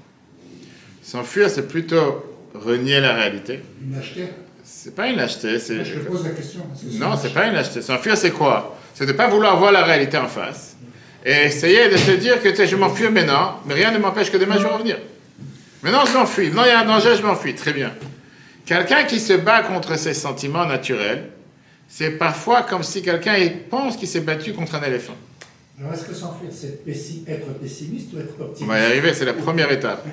S'enfuir, c'est plutôt renier la réalité. Une lâcheté. C'est pas une lâcheté. Je te pose la question. Non, c'est pas une lâcheté. S'enfuir, c'est quoi? C'est de ne pas vouloir voir la réalité en face. Et essayer de se dire que je m'enfuis maintenant, mais rien ne m'empêche que demain je vais revenir. Maintenant, je m'enfuis. Maintenant, il y a un danger, je m'enfuis. Très bien. Quelqu'un qui se bat contre ses sentiments naturels, c'est parfois comme si quelqu'un pense qu'il s'est battu contre un éléphant. Alors, est-ce que s'enfuir, c'est être pessimiste ou être optimiste? On va y arriver, c'est la première étape.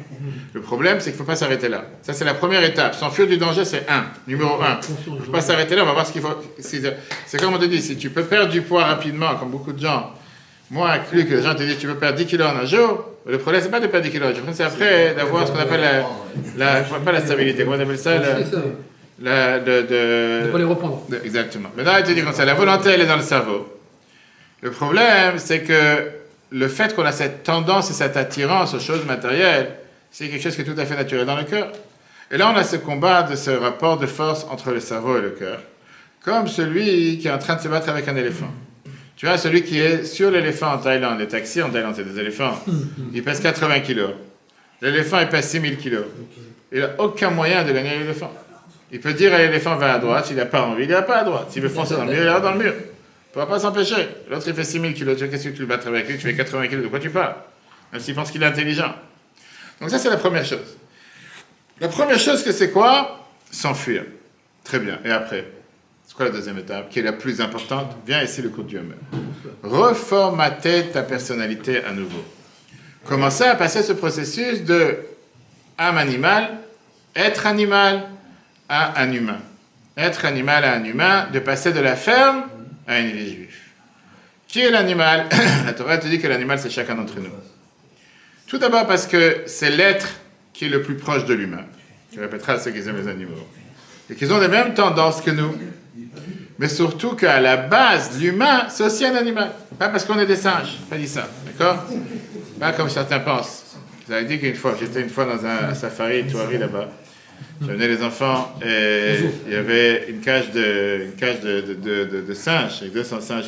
Le problème, c'est qu'il ne faut pas s'arrêter là. Ça, c'est la première étape. S'enfuir du danger, c'est numéro 1. Il ne faut pas s'arrêter là, on va voir ce qu'il faut. C'est comme on te dit, si tu peux perdre du poids rapidement, comme beaucoup de gens, moi inclus, que les gens te disent tu peux perdre 10 kilos en un jour, le problème, c'est pas de perdre 10 kilos. Le problème, c'est après d'avoir ce qu'on appelle pas la stabilité, comment on appelle ça? De pas les reprendre. Exactement. Maintenant, il te dit comme ça, la volonté, elle est dans le cerveau. Le problème, c'est que le fait qu'on a cette tendance et cette attirance aux choses matérielles, c'est quelque chose qui est tout à fait naturel dans le cœur. Et là, on a ce combat de ce rapport de force entre le cerveau et le cœur, comme celui qui est en train de se battre avec un éléphant. Tu vois, celui qui est sur l'éléphant en Thaïlande, les taxis en Thaïlande, c'est des éléphants, il pèse 80 kilos. L'éléphant, il pèse 6000 kilos. Il n'a aucun moyen de gagner l'éléphant. Il peut dire à l'éléphant, va à droite, s'il n'a pas envie, il va pas à droite. S'il veut foncer dans le mur, il ira dans le mur. Il ne pourra pas s'empêcher. L'autre, il fait 6000 kilos. Qu'est-ce que tu le battes avec lui? Tu fais 80 kilos. De quoi tu parles? Même s'il pense qu'il est intelligent. Donc ça, c'est la première chose. La première chose, que c'est quoi? S'enfuir. Très bien. Et après? C'est quoi la deuxième étape, qui est la plus importante? Viens ici, le coup de Dieu même. Reformater ta personnalité à nouveau. Commencer à passer ce processus de âme animale, être animal à un humain. Être animal à un humain, de passer de la ferme à une vie juive. Qui est l'animal? La Torah te dit que l'animal, c'est chacun d'entre nous. Tout d'abord parce que c'est l'être qui est le plus proche de l'humain. Tu répéteras à ceux qui aiment les animaux. Et qu'ils ont les mêmes tendances que nous. Mais surtout qu'à la base, l'humain, c'est aussi un animal. Pas parce qu'on est des singes. Pas dit ça. D'accord? Pas comme certains pensent. J'avais dit qu'une fois, j'étais une fois dans un safari, Touari là-bas. J'amenais les enfants et il y avait une cage de singes, avec 200 singes.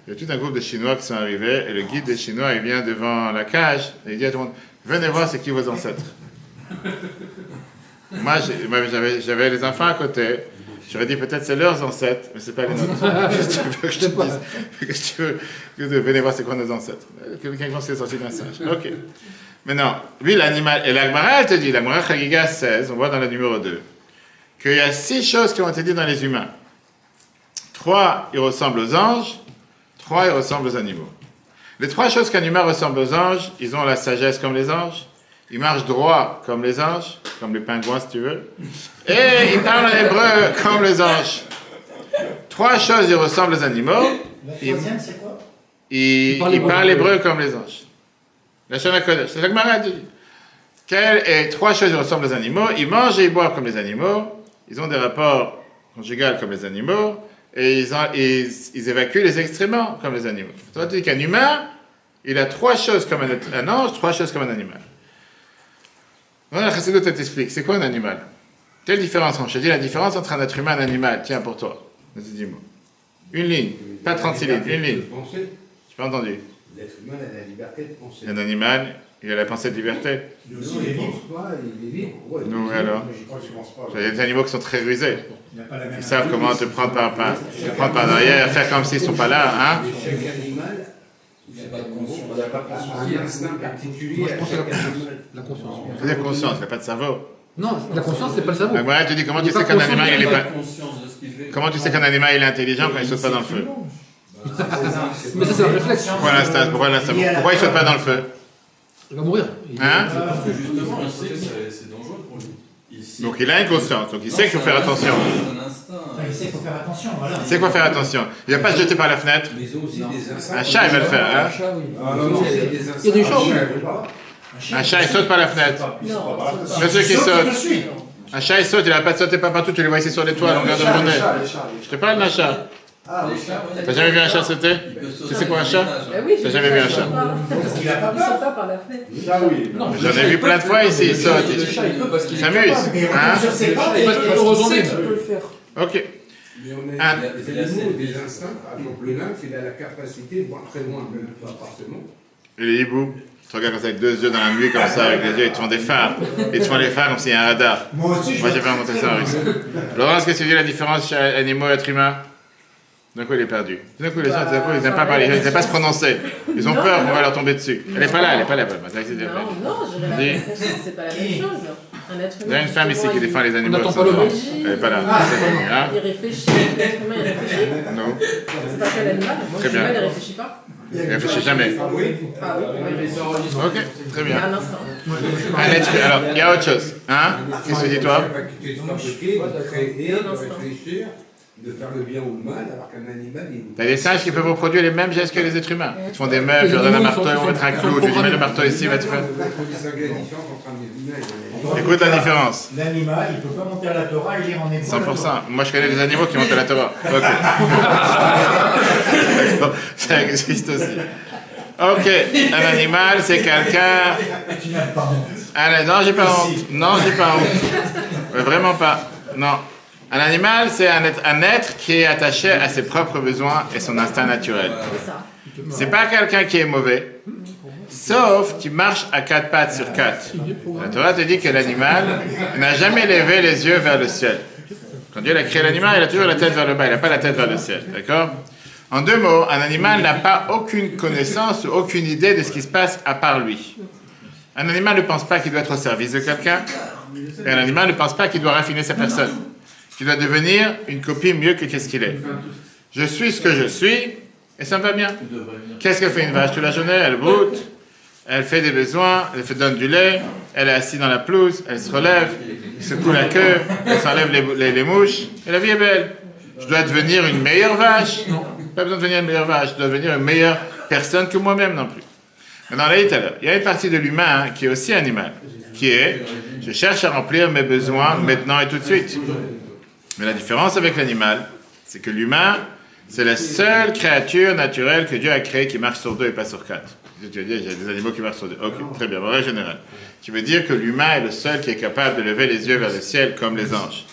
Il y a tout un groupe de Chinois qui sont arrivés et le guide des Chinois, il vient devant la cage et il dit à tout le monde, venez voir c'est qui vos ancêtres. Moi, j'avais les enfants à côté. J'aurais dit peut-être c'est leurs ancêtres, mais c'est pas les nôtres. Qu'est-ce que tu veux que je te dise? Que venez voir c'est quoi nos ancêtres. Quelqu'un pense qu'il est sorti d'un singe. Ok. Maintenant, lui, l'animal, et l'Agmara, elle te dit, l'Agmara Chagiga 16, on voit dans le numéro 2, qu'il y a 6 choses qui ont été dites dans les humains. 3, ils ressemblent aux anges, 3, ils ressemblent aux animaux. Les 3 choses qu'un humain ressemble aux anges, ils ont la sagesse comme les anges, ils marchent droit comme les anges, comme les pingouins si tu veux, et ils parlent en hébreu comme les anges. 3 choses, ils ressemblent aux animaux. La troisième, c'est quoi? Ils parlent hébreu comme les anges. La Shana Kodesh, c'est l'Agmara dit. Et 3 choses, ils ressemblent aux animaux. Ils mangent et ils boivent comme les animaux. Ils ont des rapports conjugaux comme les animaux. Et ils évacuent les excréments comme les animaux. Tu dis qu'un humain, il a 3 choses comme un ange, 3 choses comme un animal. Voilà, la Chassidut t'explique. C'est quoi un animal? Quelle différence? Je te dis la différence entre un être humain et un animal. Tiens, pour toi. Vas-y, dis-moi. Une ligne. Pas 36 lignes. Une ligne. J'ai pas entendu. l'être humain a la liberté de penser. Un animal, il a la pensée de liberté. Lui aussi, Non, il est il libre. pense pas, il est libre. Ouais, Nous, il est alors libre, mais je crois qu'il pense pas. Il y a des animaux qui sont très rusés. Il n'a pas la même Ils savent comment te prendre par derrière, faire comme s'ils ne sont pas là. Hein? Chaque animal, Il n'y a pas de conscience. on n'a pas un instinct particulier Moi, je à pense à chaque animal. la conscience. C'est-à-dire conscience, il n'a pas de cerveau. Non, la conscience, c'est pas le cerveau. Donc voilà, tu dis comment tu Il est sais pas qu'un conscient, animal il est Il n'a pas. pas conscience de ce qu'il fait. Comment tu sais qu'un animal il est intelligent quand il saute pas dans le feu? Mais ça, c'est un réflexe. Pourquoi l'instinct? Pourquoi il saute pas dans le feu? Il va mourir. Hein? Parce que justement, il sait que c'est dangereux pour lui. Donc il a une conscience, donc il sait qu'il faut faire attention. C'est un instinct. Il sait qu'il faut faire attention, voilà. Il sait quoi faire attention. Il va pas se jeter par la fenêtre. Mais ils ont aussi des instincts. Un chat il va le faire. Hein? Ah non, non, c'est des instincts. Il y a des chats, oui. Un chat il saute par la fenêtre. Non, Monsieur qui Saute tout de saute. suite. Un chat il saute, il va pas de sauter pas partout, tu les vois ici sur les toits à longueur de journée. Je te parle d'un chat. Les chats, ouais. T'as jamais vu un chat sauter? Il peut sauter Tu sais quoi, un chat? d'un étage, Eh oui, T'as jamais vu un chat? Parce qu'il a pas Il saute peur. pas par la fenêtre. Ah oui. Non, J'en ai vu plein de fois ici, il saute. Le chat, il peut parce qu'il Il est s'amuse. Mais il Hein? retourne sur ses pattes et parce qu'il peut parce qu'il retourner. sait qu'il peut le faire. Ok. Mais on Ah. a des animaux, des instincts. Par exemple, le lynx, il a la capacité de voir très loin, même pas forcément. Et les hiboux, tu te regardes comme ça avec deux yeux dans la nuit, comme ça, avec les yeux, ils te font des phares. Ils te font les phares comme s'il y a un radar. Moi aussi, je Moi j'ai fait monter ça en Russie. Laurent, est-ce que tu dis la différence chez animaux et êtres humains? D'un coup, il est perdu. D'un coup, les gens, d'un coup, ils n'aiment pas parler, ils n'aiment pas se prononcer. Ils ont peur qu'on va leur tomber dessus. Elle n'est pas là, elle n'est pas là. Non, non, je dirais Dis. pas, c'est pas la même chose. Un être Il y a une femme ici qui défend les On animaux. n'attend ça pas le va. vent. Elle n'est pas là. Hein? Il réfléchit, l'être humain il réfléchit. Non, C'est pas quel animal. Moi, Très bien. l'animal il réfléchit pas. il ne réfléchit jamais. Ah oui. Ah oui, Ok, très bien. un instant. Un être, alors, il y a autre chose. Hein? Qu'est-ce que tu dis toi? La faculté de fabriquer, de créer, de réfléchir, de faire le bien ou le mal, alors qu'un animal, il... T'as des singes qui peuvent reproduire les mêmes gestes que les êtres humains. Ils te font des meubles, tu leur donnes un marteau, ils vont mettre un clou, tu dis mets le marteau ici, va te faire. On distingue la différence entre un animal et un animal. Écoute la différence. L'animal, il peut pas monter à la Torah et lire en hébreu. 100%. Moi, je connais des animaux qui montent à la Torah. Ok. D'accord. Ça existe aussi. Ok. Un animal, c'est quelqu'un. Tu n'as pas honte. Non, j'ai pas honte. Non, j'ai pas honte. Vraiment pas. Non. Un animal, c'est un être qui est attaché à ses propres besoins et son instinct naturel. C'est ça. C'est pas quelqu'un qui est mauvais, sauf qui marche à quatre pattes sur quatre. La Torah te dit que l'animal n'a jamais levé les yeux vers le ciel. Quand Dieu a créé l'animal, il a toujours la tête vers le bas, il n'a pas la tête vers le ciel. D'accord? En deux mots, un animal n'a pas aucune connaissance ou aucune idée de ce qui se passe à part lui. Un animal ne pense pas qu'il doit être au service de quelqu'un, et un animal ne pense pas qu'il doit raffiner sa personne, qu'il doit devenir une copie mieux que qu'est-ce qu'il est. Je suis ce que je suis, et ça me va bien. Qu'est-ce que fait une vache toute la journée? Elle broute, elle fait des besoins, elle donne du lait, elle est assise dans la pelouse, elle se relève, elle secoue la queue, elle s'enlève les mouches, et la vie est belle. Je dois devenir une meilleure vache? Non, pas besoin de devenir une meilleure vache, je dois devenir une meilleure personne que moi-même non plus. Maintenant, on l'a dit tout à l'heure, il y a une partie de l'humain qui est aussi animal, qui est, je cherche à remplir mes besoins maintenant et tout de suite. Mais la différence avec l'animal, c'est que l'humain, c'est la seule créature naturelle que Dieu a créée qui marche sur deux et pas sur quatre. Tu veux dire, il y a des animaux qui marchent sur deux. Ok, très bien, vrai général. Qui veut dire que l'humain est le seul qui est capable de lever les yeux vers le ciel comme les anges.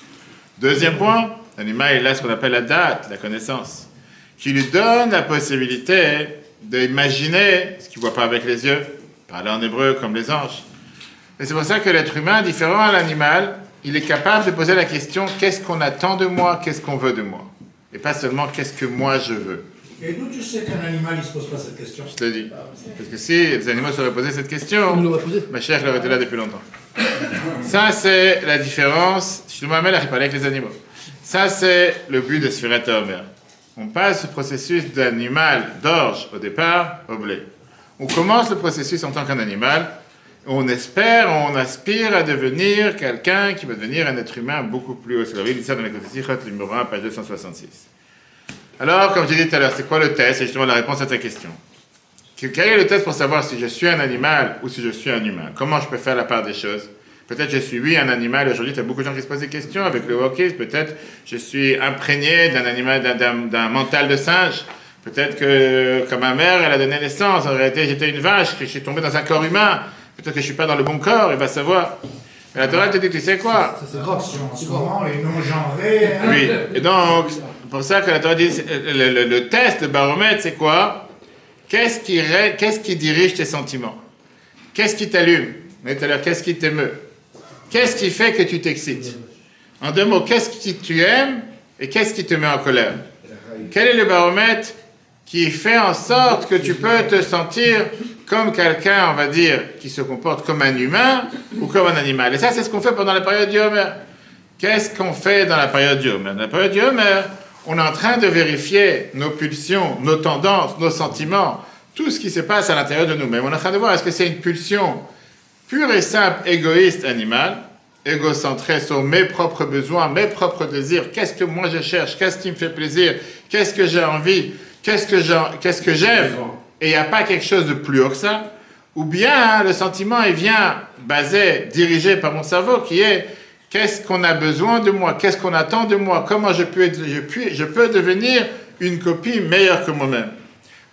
Deuxième point, l'animal, il a ce qu'on appelle la date, la connaissance, qui lui donne la possibilité d'imaginer ce qu'il ne voit pas avec les yeux, parler en hébreu comme les anges. Et c'est pour ça que l'être humain, différent à l'animal, il est capable de poser la question « qu'est-ce qu'on attend de moi, qu'est-ce qu'on veut de moi ?» Et pas seulement « qu'est-ce que moi je veux ?» Et d'où tu sais qu'un animal, il se pose pas cette question? Je te le dis. Parce que si les animaux se posé cette On question, nous l'aurait posé. ma chère aurait été là depuis longtemps. Ça, c'est la différence. Je me mets à parler avec les animaux. Ça, c'est le but de Sfirat HaOmer. On passe ce processus d'animal d'orge au départ au blé. On commence le processus en tant qu'un animal. On espère, on aspire à devenir quelqu'un qui va devenir un être humain beaucoup plus haut. C'est la vie, dit ça dans les Sichot numéro 1, page 266. Alors, comme j'ai dit tout à l'heure, c'est quoi le test? C'est justement la réponse à ta question. Quel est le test pour savoir si je suis un animal ou si je suis un humain? Comment je peux faire la part des choses? Peut-être je suis, oui, un animal. Aujourd'hui, il y a beaucoup de gens qui se posent des questions avec le wokisme. Peut-être je suis imprégné d'un animal, d'un mental de singe. Peut-être que, comme ma mère, elle a donné naissance. En réalité, j'étais une vache, que je suis tombé dans un corps humain. Peut-être que je ne suis pas dans le bon corps, il va savoir. Mais la Torah te dit, tu sais quoi? Ça, c'est grave. En ce moment, les non-genrés... hein. Oui. Et donc, pour ça que la Torah dit, le test, le baromètre, c'est quoi? Qu'est-ce qui dirige tes sentiments? Qu'est-ce qui t'allume? On a dit tout à l'heure, qu'est-ce qui t'émeut? Qu'est-ce qui fait que tu t'excites? En deux mots, qu'est-ce que tu aimes et qu'est-ce qui te met en colère? Quel est le baromètre qui fait en sorte que tu peux te sentir comme quelqu'un, on va dire, qui se comporte comme un humain ou comme un animal? Et ça, c'est ce qu'on fait pendant la période du Homer. Qu'est-ce qu'on fait dans la période du Homer? Dans la période du Homer, on est en train de vérifier nos pulsions, nos tendances, nos sentiments, tout ce qui se passe à l'intérieur de nous-mêmes. On est en train de voir est-ce que c'est une pulsion pure et simple, égoïste, animale, égocentrée sur mes propres besoins, mes propres désirs, qu'est-ce que moi je cherche, qu'est-ce qui me fait plaisir, qu'est-ce que j'ai envie, qu'est-ce que j'aime, et il n'y a pas quelque chose de plus haut que ça, ou bien le sentiment il vient basé, dirigé par mon cerveau qui est qu'est-ce qu'on a besoin de moi, qu'est-ce qu'on attend de moi, comment je peux devenir une copie meilleure que moi-même.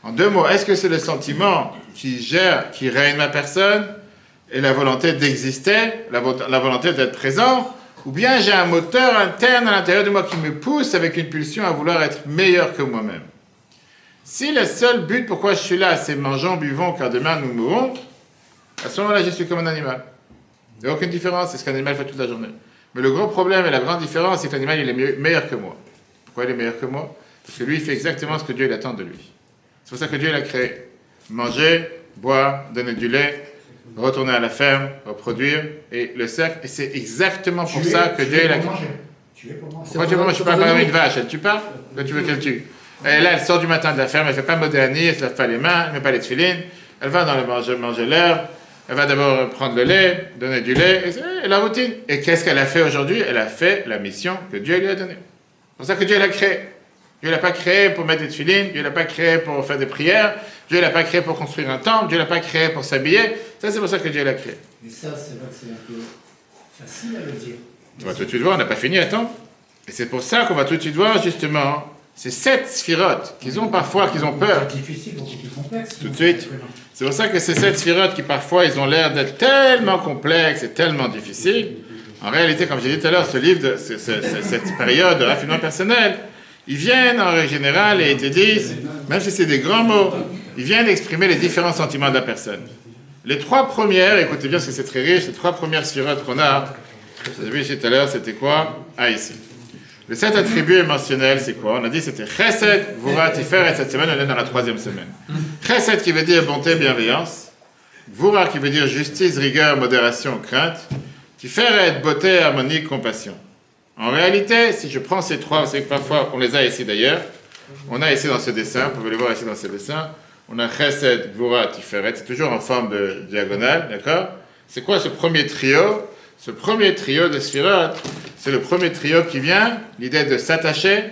En deux mots, est-ce que c'est le sentiment qui gère, qui règne ma personne, et la volonté d'exister, la volonté d'être présent, ou bien j'ai un moteur interne à l'intérieur de moi qui me pousse avec une pulsion à vouloir être meilleur que moi-même. Si le seul but pourquoi je suis là, c'est mangeons, buvons, car demain nous mourrons, à ce moment-là, je suis comme un animal. Il n'y a aucune différence, c'est ce qu'un animal fait toute la journée. Mais le gros problème et la grande différence, c'est que l'animal, il est meilleur que moi. Pourquoi il est meilleur que moi? Parce que lui, il fait exactement ce que Dieu il attend de lui. C'est pour ça que Dieu l'a créé. Manger, boire, donner du lait, retourner à la ferme, reproduire, et le cercle, et c'est exactement pour ça que Dieu l'a créé. Tu es pour manger. Pourquoi tu veux manger? Je parle pas une vache, elle tue pas? Quand tu veux qu'elle tue. Et là, elle sort du matin de la ferme, elle fait pas modernie, elle se lave pas les mains, elle met pas les tefilines, elle va dans le manger l'herbe, elle va d'abord prendre le lait, donner du lait, et la routine. Et qu'est-ce qu'elle a fait aujourd'hui? Elle a fait la mission que Dieu lui a donnée. C'est pour ça que Dieu l'a créé. Dieu l'a pas créé pour mettre des tefilines, Dieu l'a pas créé pour faire des prières, Dieu l'a pas créé pour construire un temple, Dieu l'a pas créé pour s'habiller. Ça, c'est pour ça que Dieu l'a créé. Mais ça, c'est vrai que c'est un peu facile à le dire. On va tout de suite voir, on n'a pas fini, attends. Et c'est pour ça qu'on va tout de suite voir, justement, ces 7 sphirotes qu'ils ont parfois, qu'ils ont peur. C'est difficile, beaucoup plus complexe. Tout de suite. C'est pour ça que ces 7 sphirotes qui parfois, ils ont l'air d'être tellement complexes et tellement difficiles. En réalité, comme j'ai dit tout à l'heure, ce livre, cette période de raffinement personnel, ils viennent en règle générale et ils te disent, même si c'est des grands mots, ils viennent exprimer les différents sentiments de la personne. Les 3 premières, écoutez bien parce que c'est très riche, les 3 premières sphirotes qu'on a, vous avez vu ici tout à l'heure, c'était quoi? Ah, ici. Les 7 attributs émotionnels, c'est quoi? On a dit c'était Chesed, Gvura, Tiferet, et cette semaine, on est dans la 3e semaine. Chesed qui veut dire bonté, bienveillance. Gvura qui veut dire justice, rigueur, modération, crainte. Tiferet, beauté, harmonie, compassion. En réalité, si je prends ces 3, c'est que parfois, on les a ici d'ailleurs, on a ici dans ce dessin, vous pouvez les voir ici dans ce dessin, on a Chesed, Gvura, Tiferet, c'est toujours en forme de diagonale, d'accord? C'est quoi ce premier trio? Ce premier trio de sphirotes, c'est le premier trio qui vient, l'idée de s'attacher,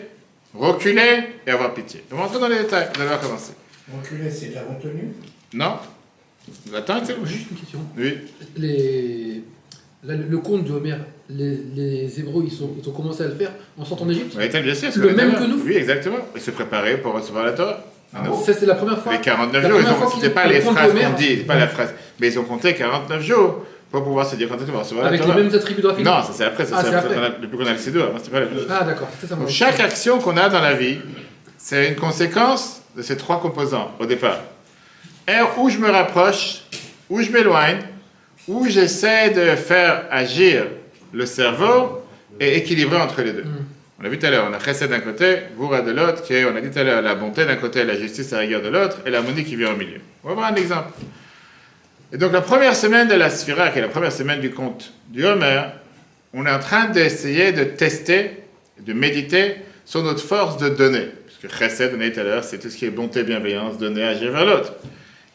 reculer et avoir pitié. On va rentrer dans les détails, vous allez voir comment c'est. Reculer, c'est de la retenue. Non? Attends, c'est Juste une question. Oui. Le conte de Homer, les Hébreux, ils ont commencé à le faire en sortant d'Égypte. Oui, bien sûr. Le même que nous. Oui, exactement. Ils se préparaient pour recevoir la Torah. Ça, c'est la première fois. Les 49 La jours, première fois c'était pas qu'ils les comptent phrases Homer. qu'on dit, pas la phrase. Mais ils ont compté 49 jours pour pouvoir se dire quand est-ce qu'on va recevoir la Avec Torah. les mêmes attributs de raffinement. Non, ça c'est après, Ah, c'est après. depuis qu'on a le Siddur, avant, c'était pas la même chose. Ah, d'accord. C'est ça, moi. Donc, chaque action qu'on a dans la vie, c'est une conséquence de ces 3 composants au départ. Et où je me rapproche, où je m'éloigne, où j'essaie de faire agir le cerveau et équilibrer entre les deux. On l'a vu tout à l'heure, on a Chesed d'un côté, Gvura de l'autre, qui est, on a dit tout à l'heure, la bonté d'un côté, la justice, la rigueur de l'autre, et l'harmonie qui vient au milieu. On va voir un exemple. Et donc la première semaine de la Sphira, qui est la première semaine du conte du Homer, on est en train d'essayer de tester, de méditer sur notre force de donner. Puisque Chesed, on a dit tout à l'heure, c'est tout ce qui est bonté, bienveillance, donner, agir vers l'autre.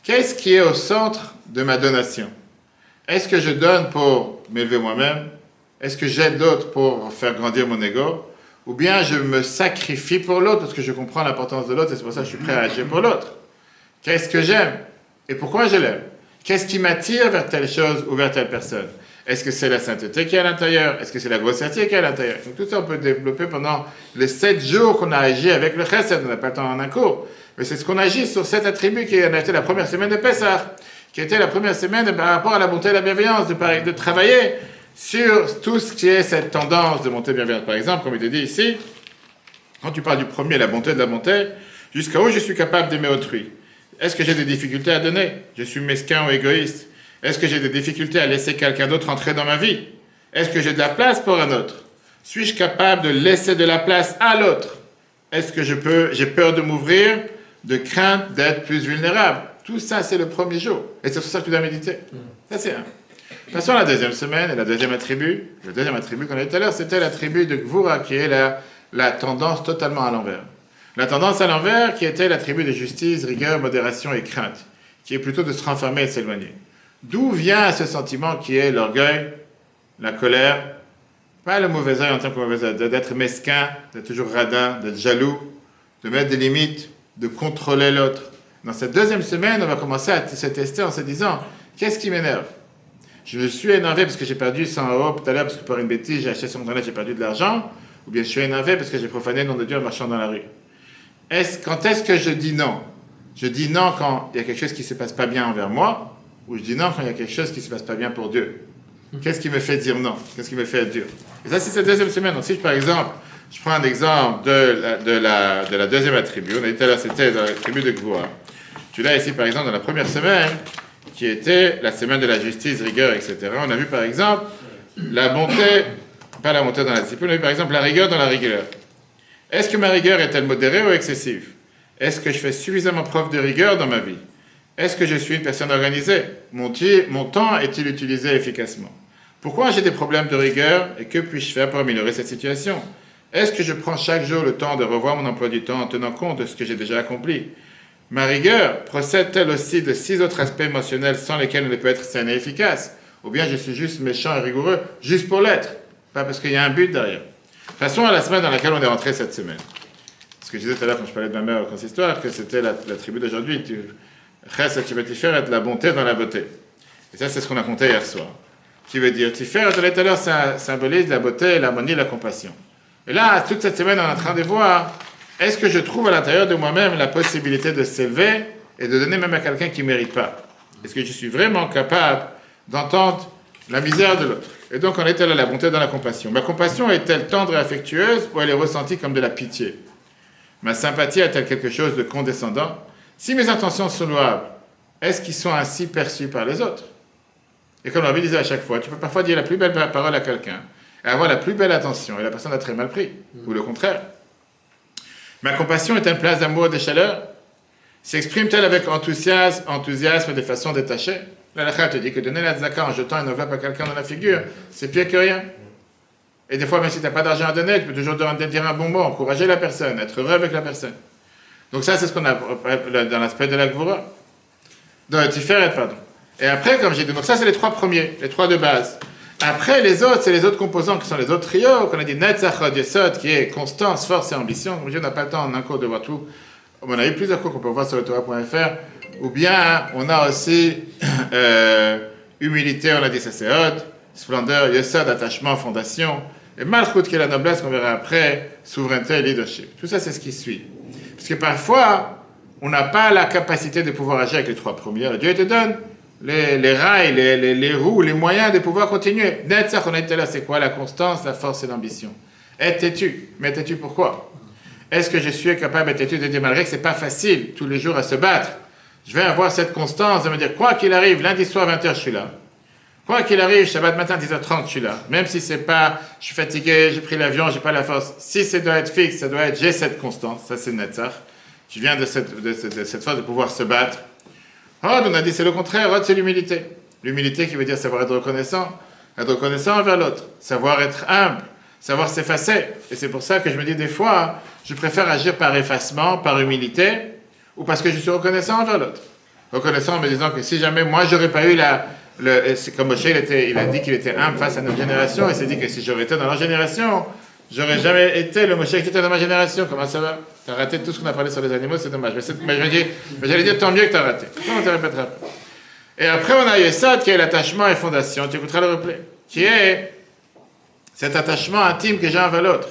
Qu'est-ce qui est au centre de ma donation? Est-ce que je donne pour m'élever moi-même? Est-ce que j'aide d'autres pour faire grandir mon ego? Ou bien je me sacrifie pour l'autre parce que je comprends l'importance de l'autre et c'est pour ça que je suis prêt à agir pour l'autre? Qu'est-ce que j'aime? Et pourquoi je l'aime? Qu'est-ce qui m'attire vers telle chose ou vers telle personne? Est-ce que c'est la sainteté qui est à l'intérieur? Est-ce que c'est la grossièreté qui est à l'intérieur? Donc tout ça, on peut développer pendant les 7 jours qu'on a agi avec le Chesed. On n'a pas le temps en un cours. Mais c'est ce qu'on agit sur 7 attributs qui a été la première semaine de Pessah, qui était la première semaine par rapport à la bonté et la bienveillance, de travailler sur tout ce qui est cette tendance de bonté et bienveillance. Par exemple, comme il est dit ici, quand tu parles du premier, la bonté de la bonté, jusqu'à où je suis capable d'aimer autrui. Est-ce que j'ai des difficultés à donner? Je suis mesquin ou égoïste? Est-ce que j'ai des difficultés à laisser quelqu'un d'autre entrer dans ma vie? Est-ce que j'ai de la place pour un autre? Suis-je capable de laisser de la place à l'autre? Est-ce que j'ai peur de m'ouvrir, de crainte d'être plus vulnérable? Tout ça, c'est le premier jour. Et c'est sur ça que tu dois méditer. Ça, c'est un. Passons à la deuxième semaine et la deuxième attribut. Le deuxième attribut qu'on a vu tout à l'heure, c'était l'attribut de Gvura, qui est la tendance totalement à l'envers. La tendance à l'envers, qui était l'attribut de justice, rigueur, modération et crainte, qui est plutôt de se renfermer et de s'éloigner. D'où vient ce sentiment qui est l'orgueil, la colère, pas le mauvais œil en tant que mauvais œil, d'être mesquin, d'être toujours radin, d'être jaloux, de mettre des limites, de contrôler l'autre. Dans cette deuxième semaine, on va commencer à se tester en se disant, qu'est-ce qui m'énerve? Je me suis énervé parce que j'ai perdu 100 € tout à l'heure, parce que par une bêtise, j'ai acheté sur Internet, j'ai perdu de l'argent, ou bien je suis énervé parce que j'ai profané le nom de Dieu en marchant dans la rue. Quand est-ce que je dis non? Je dis non quand il y a quelque chose qui ne se passe pas bien envers moi, ou je dis non quand il y a quelque chose qui ne se passe pas bien pour Dieu? Qu'est-ce qui me fait dire non? Qu'est-ce qui me fait être dur? Et ça, c'est cette deuxième semaine. Donc, si, par exemple, je prends un exemple de la deuxième attribut, on a dit tout à l'heure, c'était dans l'attribut de Gvura. Tu l'as ici, par exemple, dans la première semaine, qui était la semaine de la justice, rigueur, etc. On a vu, par exemple, la bonté, pas la bonté dans la discipline, on a vu, par exemple, la rigueur dans la rigueur. Est-ce que ma rigueur est-elle modérée ou excessive? Est-ce que je fais suffisamment preuve de rigueur dans ma vie? Est-ce que je suis une personne organisée? Mon temps est-il utilisé efficacement? Pourquoi j'ai des problèmes de rigueur et que puis-je faire pour améliorer cette situation? Est-ce que je prends chaque jour le temps de revoir mon emploi du temps en tenant compte de ce que j'ai déjà accompli? Ma rigueur procède-t-elle aussi de 6 autres aspects émotionnels sans lesquels on ne peut être sain et efficace? Ou bien je suis juste méchant et rigoureux, juste pour l'être, pas parce qu'il y a un but derrière. Passons à la semaine dans laquelle on est rentré cette semaine. Ce que je disais tout à l'heure quand je parlais de ma mère au consistoire, que c'était la tribu d'aujourd'hui. Tu vas t'y faire être la bonté dans la beauté. Et ça, c'est ce qu'on a compté hier soir. Qui veut dire, Tiferet, tout à l'heure, ça symbolise la beauté, l'harmonie, la compassion. Et là, toute cette semaine, on est en train de voir, est-ce que je trouve à l'intérieur de moi-même la possibilité de s'élever et de donner même à quelqu'un qui ne mérite pas? Est-ce que je suis vraiment capable d'entendre la misère de l'autre? Et donc, on était là, la bonté dans la compassion. Ma compassion est-elle tendre et affectueuse ou elle est ressentie comme de la pitié? Ma sympathie est-elle quelque chose de condescendant? Si mes intentions sont louables, est-ce qu'ils sont ainsi perçus par les autres? Et comme on disait à chaque fois, tu peux parfois dire la plus belle parole à quelqu'un et avoir la plus belle attention, et la personne a très mal pris, ou le contraire. Ma compassion est une place d'amour et de chaleur? S'exprime-t-elle avec enthousiasme et de façon détachée? La halakha te dit que donner la tzaka en jetant une enveloppe à quelqu'un dans la figure, c'est pire que rien. Et des fois, même si tu n'as pas d'argent à donner, tu peux toujours dire un bon mot, encourager la personne, être heureux avec la personne. Donc ça, c'est ce qu'on a dans l'aspect de la Gvura. Dans le Tiferet, pardon. Et après, comme j'ai dit, donc ça, c'est les 3 premiers, les 3 de base. Après, les autres, c'est les autres composants qui sont les autres trios, qu'on a dit Netzach, Hod, Yesod, qui est constance, force et ambition. Comme je dis, on n'a pas le temps en un cours de voir tout. On a eu plusieurs cours qu'on peut voir sur le Torah.fr. Ou bien, on a aussi humilité, on a dit ça c'est Hod, splendeur, Yesod, attachement, fondation. Et Malchut, qui est la noblesse, qu'on verra après, souveraineté et leadership. Tout ça, c'est ce qui suit. Parce que parfois, on n'a pas la capacité de pouvoir agir avec les 3 premiers. Dieu te donne les rails, les roues, les moyens de pouvoir continuer. Netzach, on a été là, c'est quoi? La constance, la force et l'ambition. Être têtu. Mais être têtu pourquoi? Est-ce que je suis capable d'être têtu de dire, malgré que c'est pas facile tous les jours à se battre, je vais avoir cette constance de me dire, quoi qu'il arrive, lundi soir 20h, je suis là. Quoi qu'il arrive, Shabbat matin 10h30, je suis là. Même si c'est pas, je suis fatigué, j'ai pris l'avion, j'ai pas la force. Si ça doit être fixe, ça doit être, j'ai cette constance. Ça, c'est Netzach. Je viens de cette force de pouvoir se battre. Hod, on a dit, c'est le contraire. Hod, c'est l'humilité. L'humilité qui veut dire savoir être reconnaissant envers l'autre. Savoir être humble. Savoir s'effacer. Et c'est pour ça que je me dis des fois, je préfère agir par effacement, par humilité, ou parce que je suis reconnaissant envers l'autre. Reconnaissant en me disant que si jamais moi, j'aurais pas eu c'est comme Moshe, il a dit qu'il était humble face à notre génération, et s'est dit que si j'aurais été dans leur génération, j'aurais jamais été le Moshe qui était dans ma génération. Comment ça va? T'as raté tout ce qu'on a parlé sur les animaux, c'est dommage. Mais j'allais dire tant mieux que t'as raté. Comment tu répéteras après? Et après, on a Yesod, qui est l'attachement et fondation. Tu écouteras le replay. Qui est cet attachement intime que j'ai envers l'autre.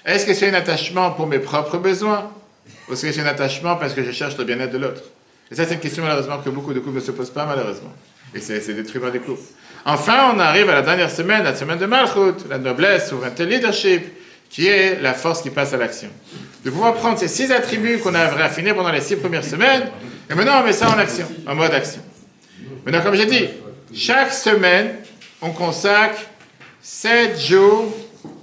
Est-ce que c'est un attachement pour mes propres besoins? Ou est-ce que c'est un attachement parce que je cherche le bien-être de l'autre? Et ça, c'est une question, malheureusement, que beaucoup de couples ne se posent pas, malheureusement. Et c'est détruisant des couples. Enfin, on arrive à la dernière semaine, la semaine de Malchut, la noblesse, souveraineté, leadership, qui est la force qui passe à l'action. De pouvoir prendre ces 6 attributs qu'on a raffinés pendant les 6 premières semaines Et maintenant, on met ça en action, en mode action. Maintenant, comme j'ai dit, chaque semaine, on consacre 7 jours